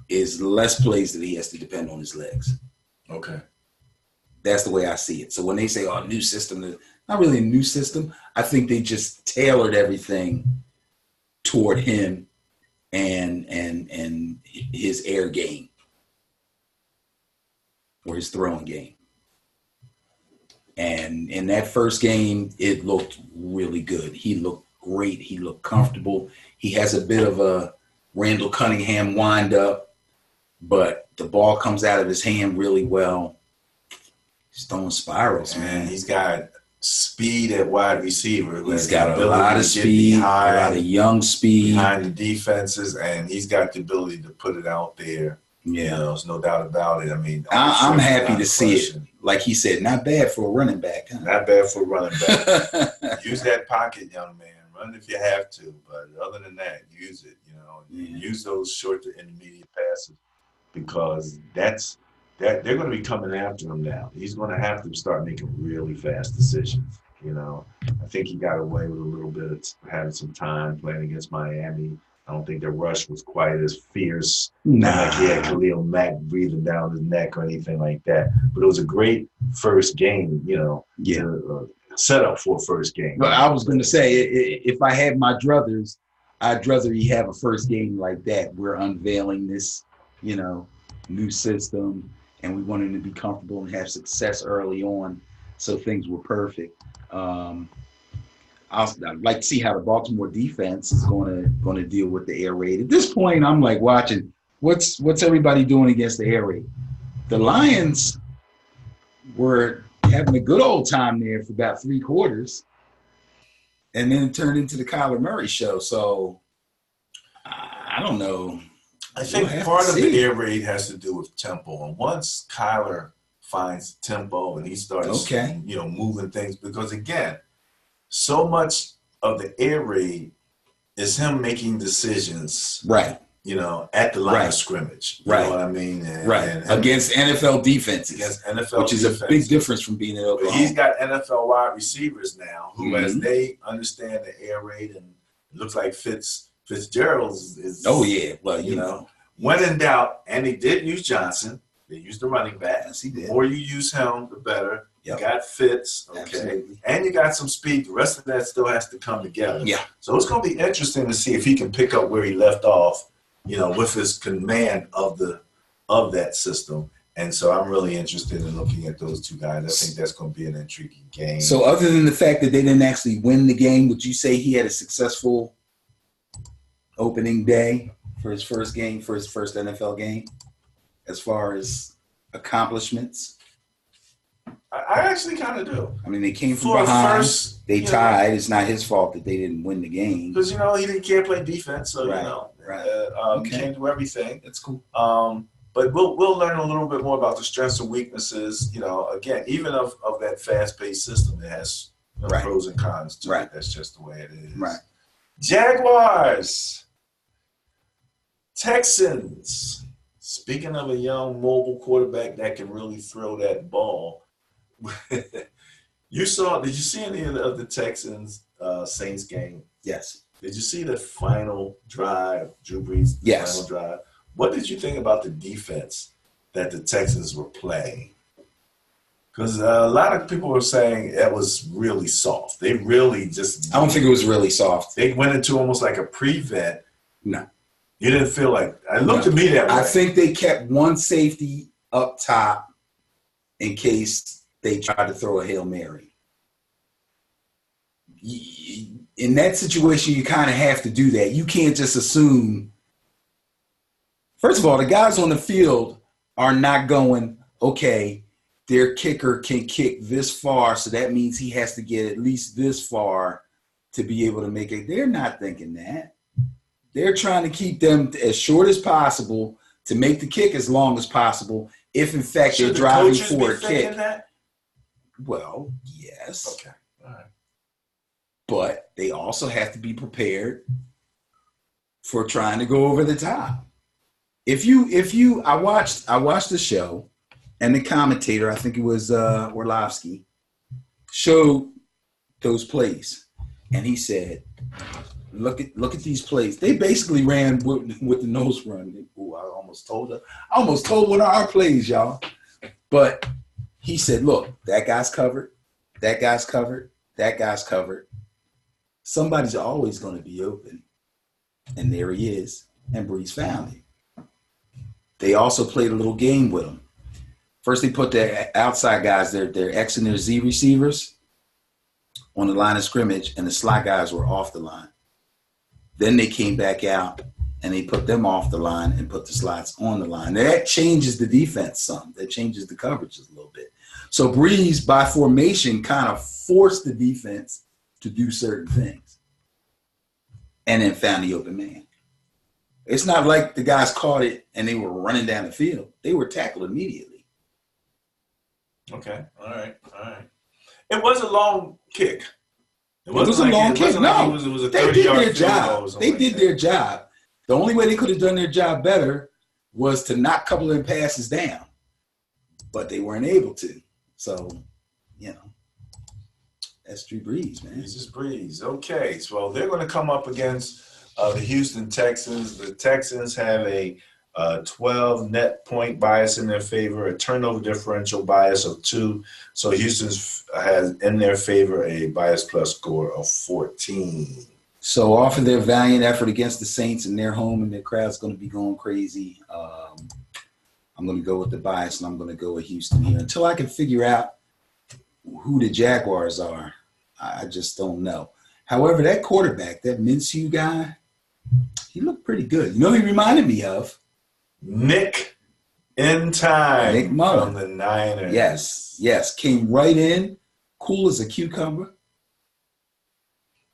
is less plays that he has to depend on his legs.
Okay.
That's the way I see it. So when they say, new system, not really a new system. I think they just tailored everything toward him and his air game or his throwing game. And in that first game, it looked really good. He looked great. He looked comfortable. He has a bit of a Randall Cunningham wind-up, but the ball comes out of his hand really well. He's throwing spirals, man.
He's got speed at wide receiver.
He's got a lot of speed, a lot of young speed.
Behind the defenses, and he's got the ability to put it out there. You know, there's no doubt about it. I mean,
I'm happy to see it. Like he said, not bad for a running back. Huh?
Not bad for a running back. Use that pocket, young man. Run if you have to, but other than that, use it. You know, use those short to intermediate passes because they're going to be coming after him now. He's going to have to start making really fast decisions. You know, I think he got away with a little bit of having some time playing against Miami. I don't think the rush was quite as fierce. Like he had Khalil Mack breathing down his neck or anything like that. But it was a great first game, you know, setup for a first game.
But I was going to say, if I had my druthers, I'd rather he have a first game like that. We're unveiling this, you know, new system, and we want him to be comfortable and have success early on, so things were perfect. I'd like to see how the Baltimore defense is going to deal with the air raid. At this point, I'm like watching what's everybody doing against the air raid. The Lions were having a good old time there for about 3 quarters, and then it turned into the Kyler Murray show. So I don't know.
I think part of the air raid has to do with tempo, and once Kyler finds tempo and he starts, you know, moving things, because again, so much of the air raid is him making decisions,
right?
You know, at the line of scrimmage, you know what I mean? And
against NFL defenses, which is a big difference from being in Oklahoma.
But he's got NFL wide receivers now who, as they understand the air raid, and it looks like Fitzgerald is.
Oh yeah, well
you know, when in doubt, and they did use Johnson. They used the running back.
Yes, he did.
The more you use him, the better. You got Fitz,
Absolutely.
And you got some speed. The rest of that still has to come together.
Yeah.
So it's going to be interesting to see if he can pick up where he left off, you know, with his command of that system. And so I'm really interested in looking at those two guys. I think that's going to be an intriguing game.
So other than the fact that they didn't actually win the game, would you say he had a successful opening day for his first game, for his first NFL game, as far as accomplishments?
I actually kind of do.
I mean, they came from behind. They tied. It's not his fault that they didn't win the game.
Because, you know, he can't play defense. So, you know, he can't do everything.
That's cool.
But we'll learn a little bit more about the strengths and weaknesses. You know, again, even of that fast-paced system, it has pros and cons to it. That's just the way it is.
Right.
Jaguars. Texans. Speaking of a young mobile quarterback that can really throw that ball, did you see any of the Texans Saints game?
Yes.
Did you see the final drive, Drew Brees' final drive? What did you think about the defense that the Texans were playing? Because a lot of people were saying it was really soft. They really just...
I don't think it was really soft.
They went into almost like a prevent.
No.
You didn't feel like... It looked to me that way.
I think they kept one safety up top in case they tried to throw a Hail Mary. In that situation, you kind of have to do that. You can't just assume... First of all, the guys on the field are not going, okay, their kicker can kick this far, so that means he has to get at least this far to be able to make it. They're not thinking that. They're trying to keep them as short as possible to make the kick as long as possible if, in fact, they're driving for a kick.
That?
Well, yes.
Okay. All right.
But they also have to be prepared for trying to go over the top. I watched the show, and the commentator, I think it was Orlovsky, showed those plays, and he said, "Look at these plays. They basically ran with the nose run." Ooh, I almost told one of our plays, y'all. But he said, "Look, that guy's covered. That guy's covered. That guy's covered. Somebody's always going to be open, and there he is." And Brees found him. They also played a little game with him. First, they put their outside guys, their X and their Z receivers, on the line of scrimmage, and the slot guys were off the line. Then they came back out, and they put them off the line and put the slots on the line. Now, that changes the defense some. That changes the coverages a little bit. So Brees, by formation, kind of forced the defense to do certain things, and then found the open man. It's not like the guys caught it and they were running down the field. They were tackled immediately.
Okay. All right. It was a long kick.
It was a long kick. No,
it was a
they did
30-yard
their job. They did their job. The only way they could have done their job better was to knock a couple of passes down, but they weren't able to. So, that's Drew Brees, man.
This is Brees. Okay, so they're going to come up against the Houston Texans. The Texans have a 12 net point bias in their favor, a turnover differential bias of 2. So Houston has in their favor a bias plus score of 14.
So off of their valiant effort against the Saints in their home, and their crowd's going to be going crazy, I'm going to go with the bias, and I'm going to go with Houston here until I can figure out who the Jaguars are. I just don't know. However, that quarterback, that Minshew guy, he looked pretty good. You know who he reminded me of?
Nick Mullen from the Niners.
Yes. Came right in, cool as a cucumber.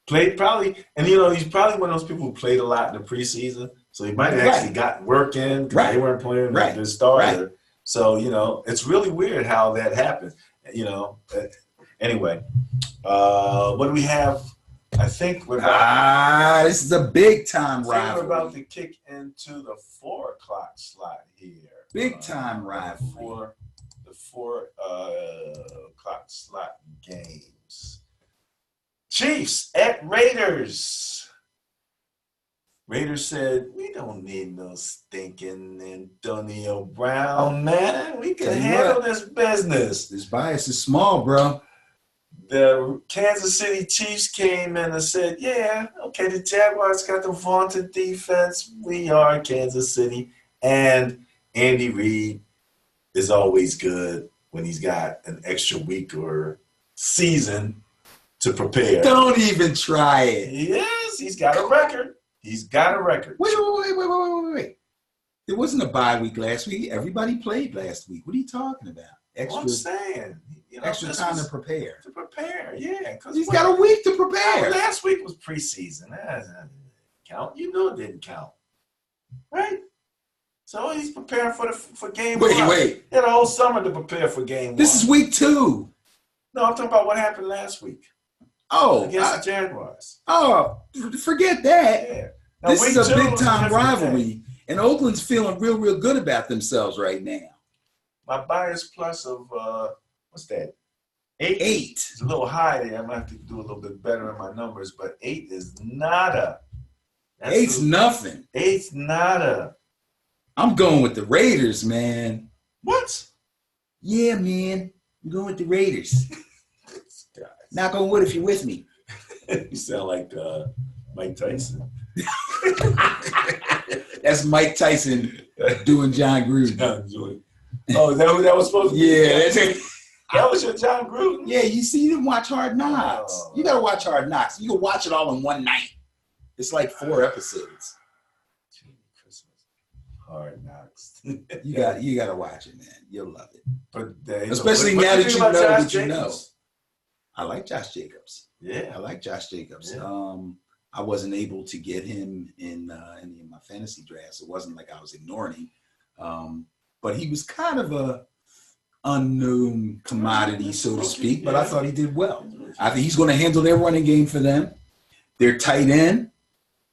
Played probably, and he's probably one of those people who played a lot in the preseason. So he might have actually got work in because they weren't playing like the starter. Right. So, it's really weird how that happened. Anyway, what do we have? I think we're
this is a big time rivalry.
We're about to kick into the 4 o'clock slot here.
Big time rivalry.
For the 4 o'clock slot games. Chiefs at Raiders. Raiders said, we don't need no stinking Antonio Brown, man. We can handle this business.
This bias is small, bro.
The Kansas City Chiefs came in and said, yeah, okay, the Jaguars got the vaunted defense. We are Kansas City. And Andy Reid is always good when he's got an extra week or season to prepare.
Don't even try it.
Yes, he's got a record.
Wait. There wasn't a bye week last week. Everybody played last week. What are you talking about?
I'm saying.
Extra time to prepare.
Yeah.
He's got a week to prepare.
Last week was preseason. That didn't count. It didn't count. Right? So he's preparing for game one.
Wait.
He had a whole summer to prepare for game one.
This is week 2.
No, I'm talking about what happened last week.
Oh.
Against the Jaguars.
Oh, forget that.
Yeah. Now,
this is a big-time rivalry, and Oakland's feeling real, real good about themselves right now.
My bias plus of, what's that? 8. It's a little high there. I'm going to have to do a little bit better in my numbers, but 8 is nada.
8's nothing.
8's nada.
I'm going with the Raiders, man.
What?
Yeah, man. I'm going with the Raiders. Knock on wood if you're with me.
You sound like Mike Tyson.
That's Mike Tyson doing John Gruden.
Oh, is that who that was supposed to be?
Yeah.
That was your John Gruden?
Yeah, you didn't watch Hard Knocks. Oh. You got to watch Hard Knocks. You can watch it all in one night. It's like 4 episodes.
Hard Knocks.
You got to watch it, man. You'll love it.
But
especially now that you know that you know. I like Josh Jacobs.
Yeah,
I like Josh Jacobs.
Yeah.
I wasn't able to get him in any of my fantasy drafts. It wasn't like I was ignoring him, but he was kind of a unknown commodity, so to speak. But I thought he did well. I think he's going to handle their running game for them. Their tight end,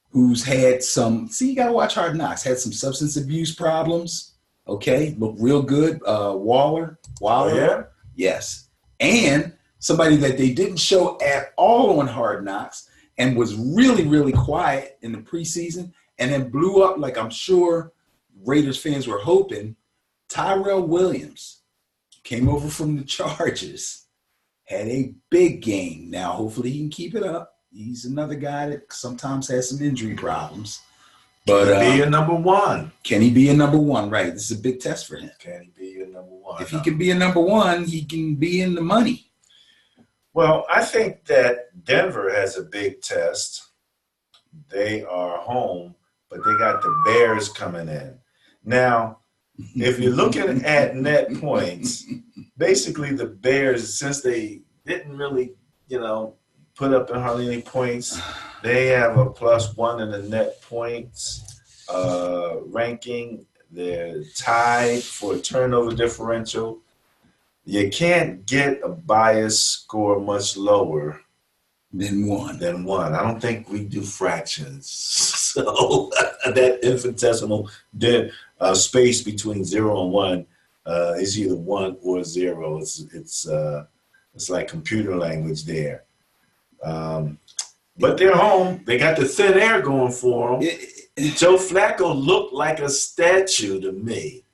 who's had some. See, you got to watch Hard Knocks. Had some substance abuse problems. Okay, looked real good. Waller.
Oh, yeah.
Yes, and somebody that they didn't show at all on Hard Knocks and was really, really quiet in the preseason and then blew up like I'm sure Raiders fans were hoping. Tyrell Williams came over from the Chargers, had a big game. Now, hopefully he can keep it up. He's another guy that sometimes has some injury problems. But
can he be a number 1?
Can he be a number 1? Right. This is a big test for him.
Can he be a number 1?
If he can be a number 1, he can be in the money.
Well, I think that Denver has a big test. They are home, but they got the Bears coming in. Now, if you're looking at net points, basically the Bears, since they didn't really, put up hardly any points, they have a +1 in the net points. ranking. They're tied for turnover differential. You can't get a bias score much lower
Then one.
I don't think we do fractions. So that infinitesimal space between 0 and 1 is either 1 or 0. It's like computer language there. But they're home. They got the thin air going for them. Joe Flacco looked like a statue to me.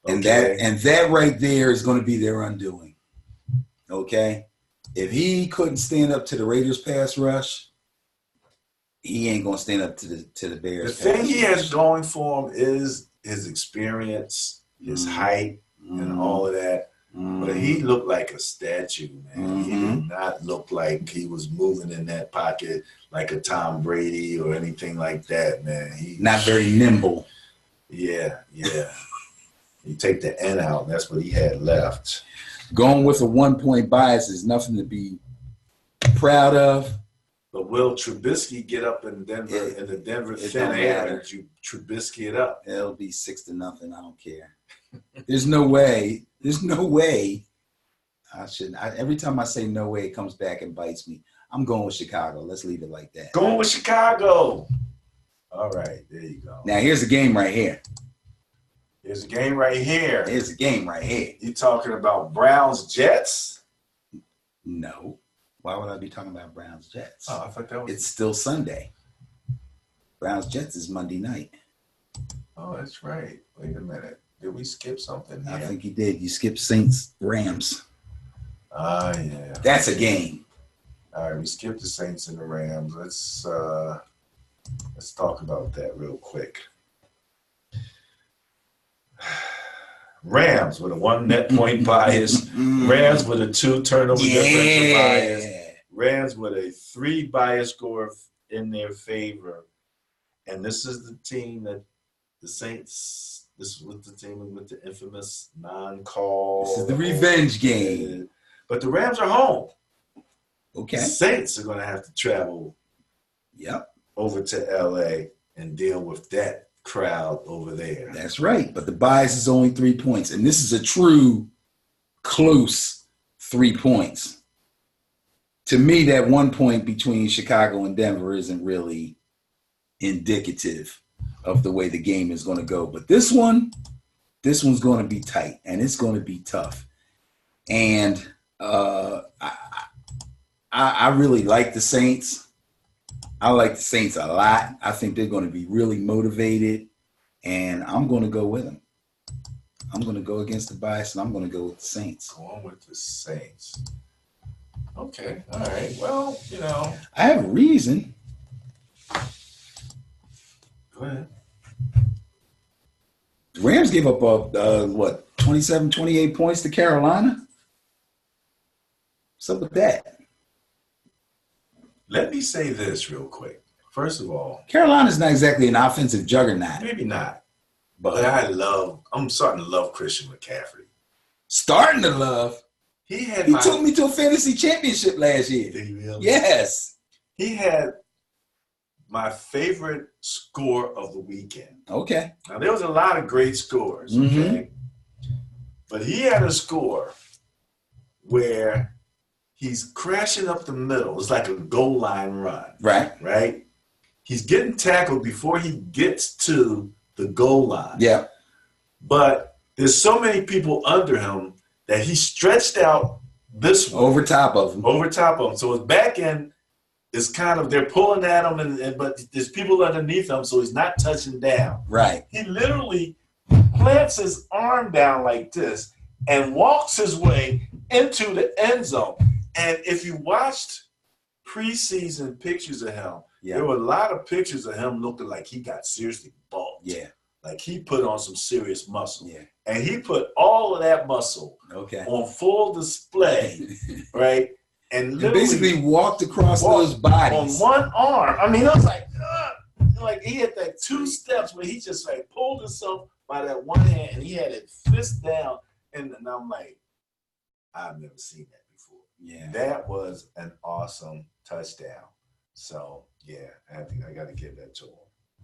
Okay?
And that right there is going to be their undoing. Okay? If he couldn't stand up to the Raiders pass rush, he ain't going to stand up to the Bears.
The thing he has going for him is his experience, his height, and all of that. But he looked like a statue, man. He did not look like he was moving in that pocket like a Tom Brady or anything like that, man.
Not very nimble.
Yeah. You take the N out, and that's what he had left.
Going with a 1-point bias is nothing to be proud of.
But will Trubisky get up in Denver in the Denver thin air and you Trubisky it up?
It'll be 6-0. I don't care. There's no way. I shouldn't. Every time I say no way, it comes back and bites me. I'm going with Chicago. Let's leave it like that.
Going with Chicago. All right, there you go.
Now here's a game right here.
Here's a game right here.
You
talking about Browns Jets?
No. Why would I be talking about Browns Jets?
Oh, I thought that was.
It's still Sunday. Browns Jets is Monday night.
Oh, that's right. Wait a minute. Did we skip something here?
I think you did. You skipped Saints Rams.
Yeah.
That's a game.
All right, we skipped the Saints and the Rams. Let's talk about that real quick. Rams with a 1 net point bias. Rams with a 2 turnover differential bias. Rams with a 3 bias score in their favor. And this is the team that the Saints. This is with the team with the infamous non-call.
This is the revenge game.
But the Rams are home.
Okay.
The Saints are going to have to travel over to L.A. and deal with that crowd over there.
That's right. But the bias is only 3 points. And this is a true close 3 points. To me, that 1 point between Chicago and Denver isn't really indicative of the way the game is going to go. But this one's going to be tight, and it's going to be tough. And I really like the Saints. I like the Saints a lot. I think they're going to be really motivated, and I'm going to go with them. I'm going to go against the bias, and I'm going to go with the Saints.
Going with the Saints. Okay. All right. Well,
I have a reason.
Go ahead.
The Rams gave up 27, 28 points to Carolina. What's up with that?
Let me say this real quick. First of all,
Carolina's not exactly an offensive juggernaut.
Maybe not. But I'm starting to love Christian McCaffrey.
Starting to love?
He
took me to a fantasy championship last year.
Did he really?
Yes.
He had my favorite score of the weekend.
Okay.
Now, there was a lot of great scores, okay? But he had a score where he's crashing up the middle. It's like a goal line run. Right? He's getting tackled before he gets to the goal line.
Yeah.
But there's so many people under him that he stretched out this way.
Over top of him.
So his back end is kind of, they're pulling at him, but there's people underneath him, so he's not touching down.
Right.
He literally plants his arm down like this and walks his way into the end zone. And if you watched preseason pictures of him, there were a lot of pictures of him looking like he got seriously bulked.
Yeah.
Like he put on some serious muscle.
Yeah.
And he put all of that muscle on full display, right? And
basically walked across those bodies.
On one arm. I mean, I was like he had that 2 steps where he just like pulled himself by that one hand and he had it fist down. And I'm like, I've never seen that before.
Yeah.
That was an awesome touchdown. So, yeah, I got to give that to him.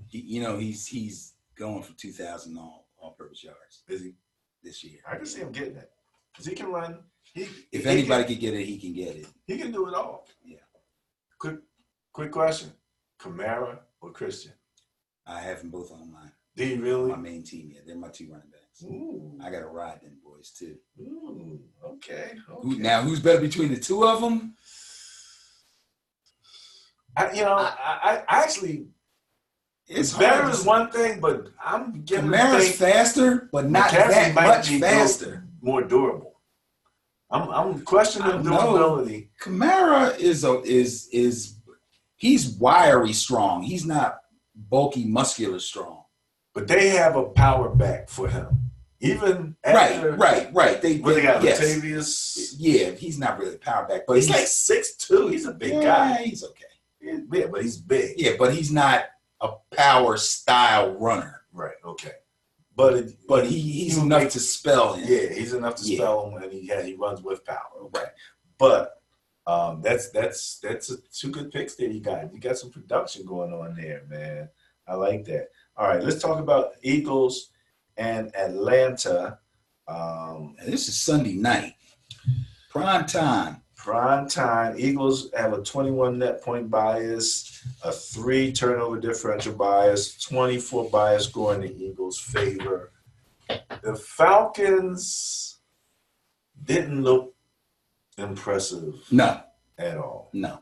He's going for 2,000 all-purpose yards.
Is he?
This year?
I can see him getting it because he can run.
If anybody can get it, he can get it.
He can do it all.
Yeah.
Quick question: Kamara or Christian?
I have them both on
Do you really?
my main team. Yeah, they're my 2 running backs.
Ooh.
I got to ride them boys too.
Ooh. Okay.
Now, who's better between the 2 of them?
I actually.
It's
better
hard.
is one thing, but I'm giving
Kamara's faster, but not that much faster.
More durable. I'm questioning the durability.
Kamara is he's wiry strong. He's not bulky, muscular strong.
But they have a power back for him. Even after
right. They
got
yes.
Latavius.
Yeah, he's not really a power back, but
he's like 6'2". He's a big guy.
He's okay.
Yeah, but he's big.
Yeah, but he's not a power style runner.
Right. Okay. But
he's enough to spell him.
Yeah, he's enough to spell him, and he runs with power.
Right.
But that's 2 good picks there. You got some production going on there, man. I like that. All right, let's talk about Eagles and Atlanta.
This is Sunday night, prime time.
Prime time. Eagles have a 21 net point bias, a 3 turnover differential bias, 24 bias score in the Eagles' favor. The Falcons didn't look impressive.
No.
At all.
No.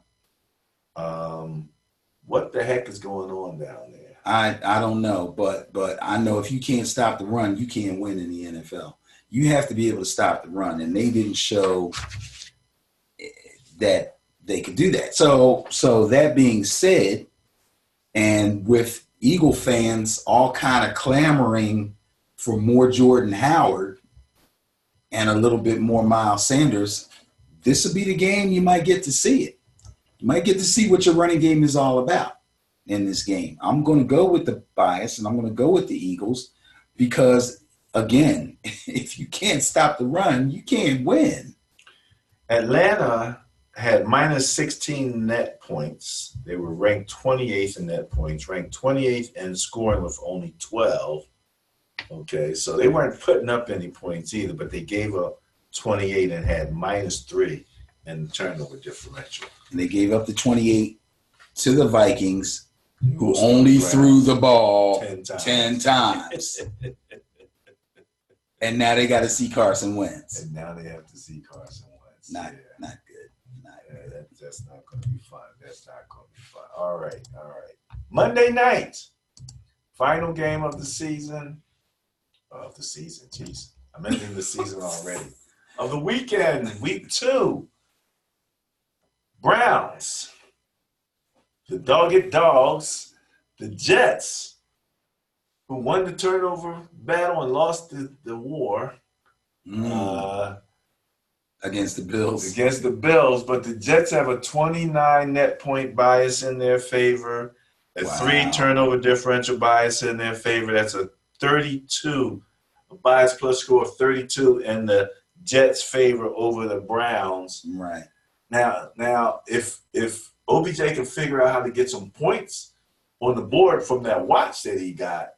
What the heck is going on down there?
I don't know, but I know if you can't stop the run, you can't win in the NFL. You have to be able to stop the run, and they didn't show that they could do that. So that being said, and with Eagle fans all kind of clamoring for more Jordan Howard and a little bit more Miles Sanders, this will be the game you might get to see it. You might get to see what your running game is all about in this game. I'm going to go with the bias, and I'm going to go with the Eagles because, again, if you can't stop the run, you can't win.
Atlanta had minus 16 net points. They were ranked 28th in net points, ranked 28th in scoring with only 12. Okay, so they weren't putting up any points either, but they gave up 28 and had minus 3 in the turnover differential.
And they gave up the 28 to the Vikings, who only threw the ball 10 times. And now they got to see Carson Wentz.
And now they have to see Carson Wentz.
Not good.
That's not going to be fun. That's not going to be fun. All right. Monday night, final game of the season. Jeez. I'm ending the season already. Of the weekend, week 2. Browns. The Dogged Dogs. The Jets, who won the turnover battle and lost the war.
Against the Bills.
But the Jets have a 29 net point bias in their favor, a 3 turnover differential bias in their favor. That's a 32, a bias plus score of 32 in the Jets' favor over the Browns.
Right.
Now, if OBJ can figure out how to get some points on the board from that watch that he got,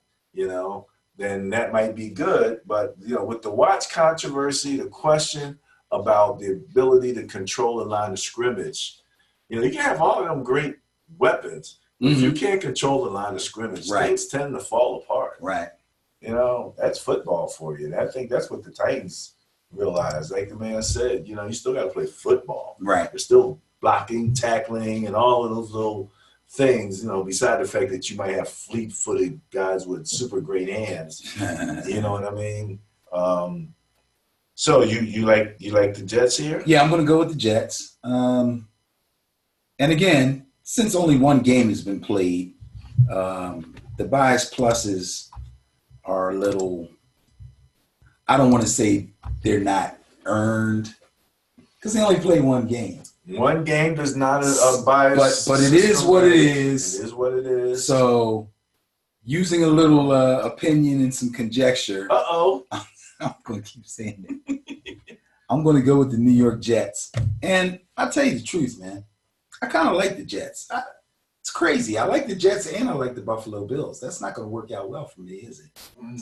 then that might be good. But, with the watch controversy, the question about the ability to control the line of scrimmage, you can have all of them great weapons. But if you can't control the line of scrimmage, things tend to fall apart.
Right.
That's football for you. And I think that's what the Titans realized. Like the man said, you still got to play football.
Right.
There's still blocking, tackling, and all of those little things, beside the fact that you might have fleet-footed guys with super great hands. You know what I mean? So you like the Jets here?
Yeah, I'm going to go with the Jets. And again, since only one game has been played, the bias pluses are a little, I don't want to say they're not earned because they only play one game.
One game does not a bias.
But it is what it is.
It is what it is.
So using a little opinion and some conjecture.
Uh-oh.
I'm going to keep saying it. I'm going to go with the New York Jets. And I'll tell you the truth, man. I kind of like the Jets. It's crazy. I like the Jets and I like the Buffalo Bills. That's not going to work out well for me, is it?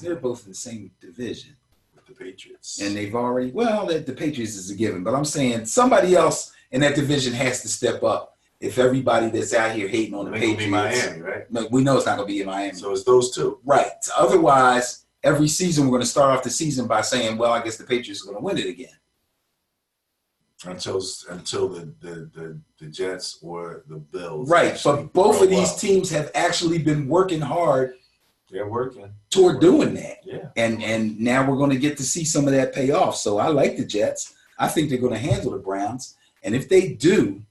They're both in the same division.
With the Patriots.
And they've already, well, the Patriots is a given, but I'm saying somebody else in that division has to step up. If everybody that's out here hating on the Patriots,
be Miami, right?
We know it's not going to be in Miami.
So it's those two,
right? So otherwise, every season we're going to start off the season by saying, "Well, I guess the Patriots are going to win it again."
Until the Jets or the Bills,
right? But both of these teams have actually been working hard.
They're working
toward doing that.
Yeah.
And now we're going to get to see some of that pay off. So I like the Jets. I think they're going to handle the Browns, and if they do.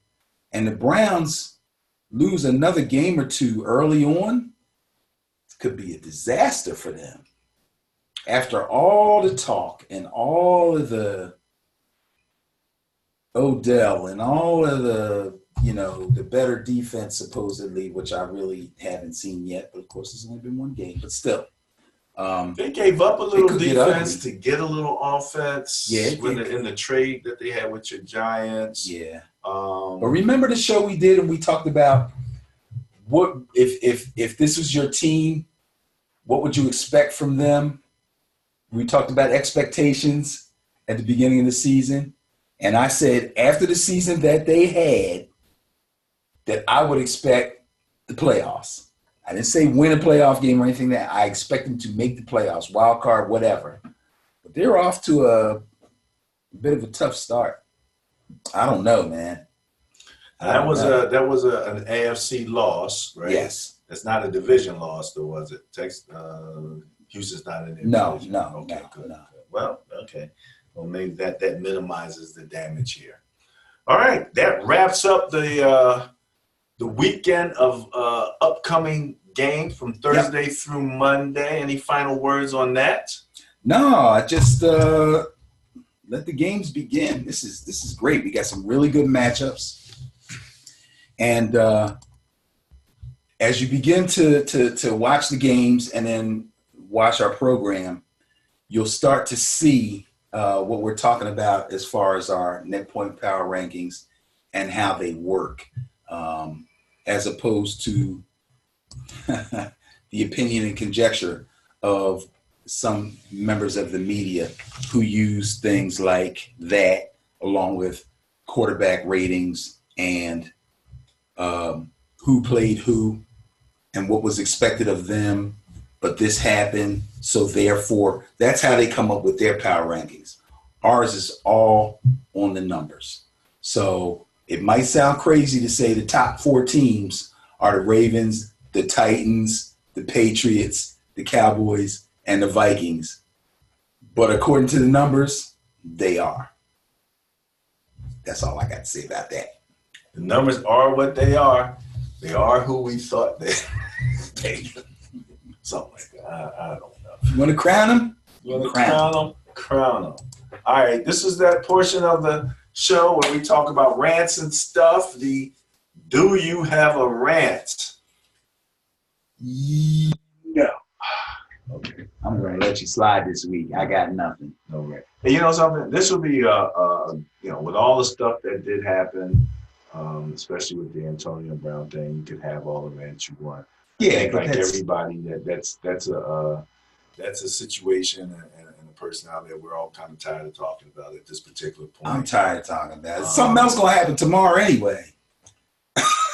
And the Browns lose another game or two early on, it could be a disaster for them. After all the talk and all of the Odell and all of the, the better defense supposedly, which I really haven't seen yet, but of course it's only been one game, but still.
They gave up a little defense to get a little offense.
Yeah,
in the trade that they had with your Giants.
Yeah. But remember the show we did and we talked about what if this was your team, what would you expect from them? We talked about expectations at the beginning of the season, and I said after the season that they had, that I would expect the playoffs. I didn't say win a playoff game or anything that I expect them to make the playoffs, wild card, whatever. But they're off to a bit of a tough start. I don't know, man.
That was an AFC loss, right?
Yes.
That's not a division loss, though, was it? Houston's not in there.
No.
Okay, good. Well, okay. Well, maybe that minimizes the damage here. All right, that wraps up the weekend of upcoming games from Thursday through Monday. Any final words on that?
No, I just let the games begin. This is great. We got some really good matchups, and as you begin to watch the games and then watch our program, you'll start to see what we're talking about as far as our net point power rankings and how they work. As opposed to the opinion and conjecture of some members of the media who use things like that, along with quarterback ratings and who played who and what was expected of them. But this happened, so therefore, that's how they come up with their power rankings. Ours is all on the numbers. So it might sound crazy to say the top 4 teams are the Ravens, the Titans, the Patriots, the Cowboys, and the Vikings. But according to the numbers, they are. That's all I got to say about that.
The numbers are what they are. They are who we thought they something like that. I don't know.
You want to crown them?
You want to crown them? Crown them. All right. This is that portion of the show where we talk about rants and stuff. The do you have a rant?
No. Okay. I'm going to let you slide this week. I got nothing.
No rant. Hey, you know something? This will be, with all the stuff that did happen, especially with the Antonio Brown thing, you could have all the rants you want.
Yeah,
like everybody, that's a situation and a personality that we're all kind of tired of talking about at this particular point.
I'm tired of talking about it. Something else gonna happen tomorrow anyway.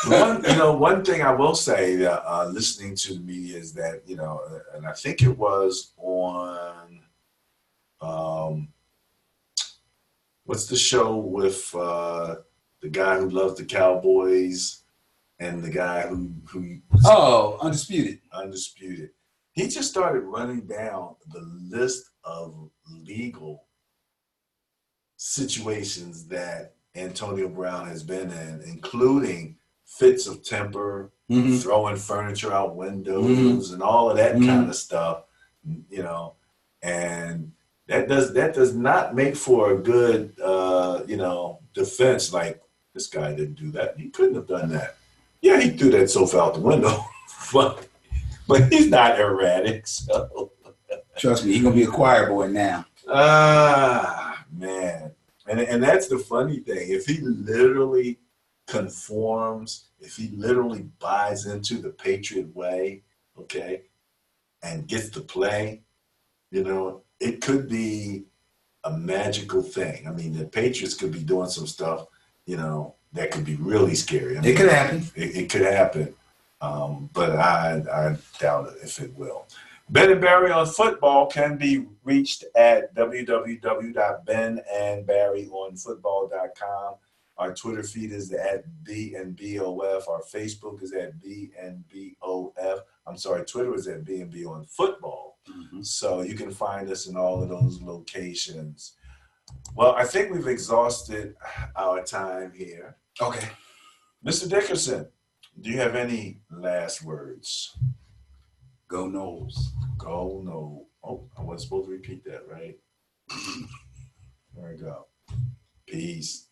One thing I will say that listening to the media is that, and I think it was on what's the show with the guy who loves the Cowboys and the guy who Undisputed. He just started running down the list of legal situations that Antonio Brown has been in, including fits of temper, throwing furniture out windows, and all of that kind of stuff, and that does not make for a good, defense. Like, this guy didn't do that. He couldn't have done that. Yeah, he threw that sofa out the window, but he's not erratic. So
trust me, he's gonna be a choir boy now.
Man, and that's the funny thing. If he literally conforms, if he literally buys into the Patriot way, okay, and gets to play, it could be a magical thing. I mean, the Patriots could be doing some stuff, that could be really scary. I mean,
it could happen.
It could happen, but I doubt it if it will. Ben and Barry on Football can be reached at www.benandbarryonfootball.com. Our Twitter feed is at BNBOF. Our Facebook is at BNBOF. I'm sorry, Twitter is at BNB on Football.
Mm-hmm.
So you can find us in all of those locations. Well, I think we've exhausted our time here.
Okay.
Mr. Dickerson, do you have any last words?
Go Noles.
Go no. Oh, I wasn't supposed to repeat that, right? There we go. Peace.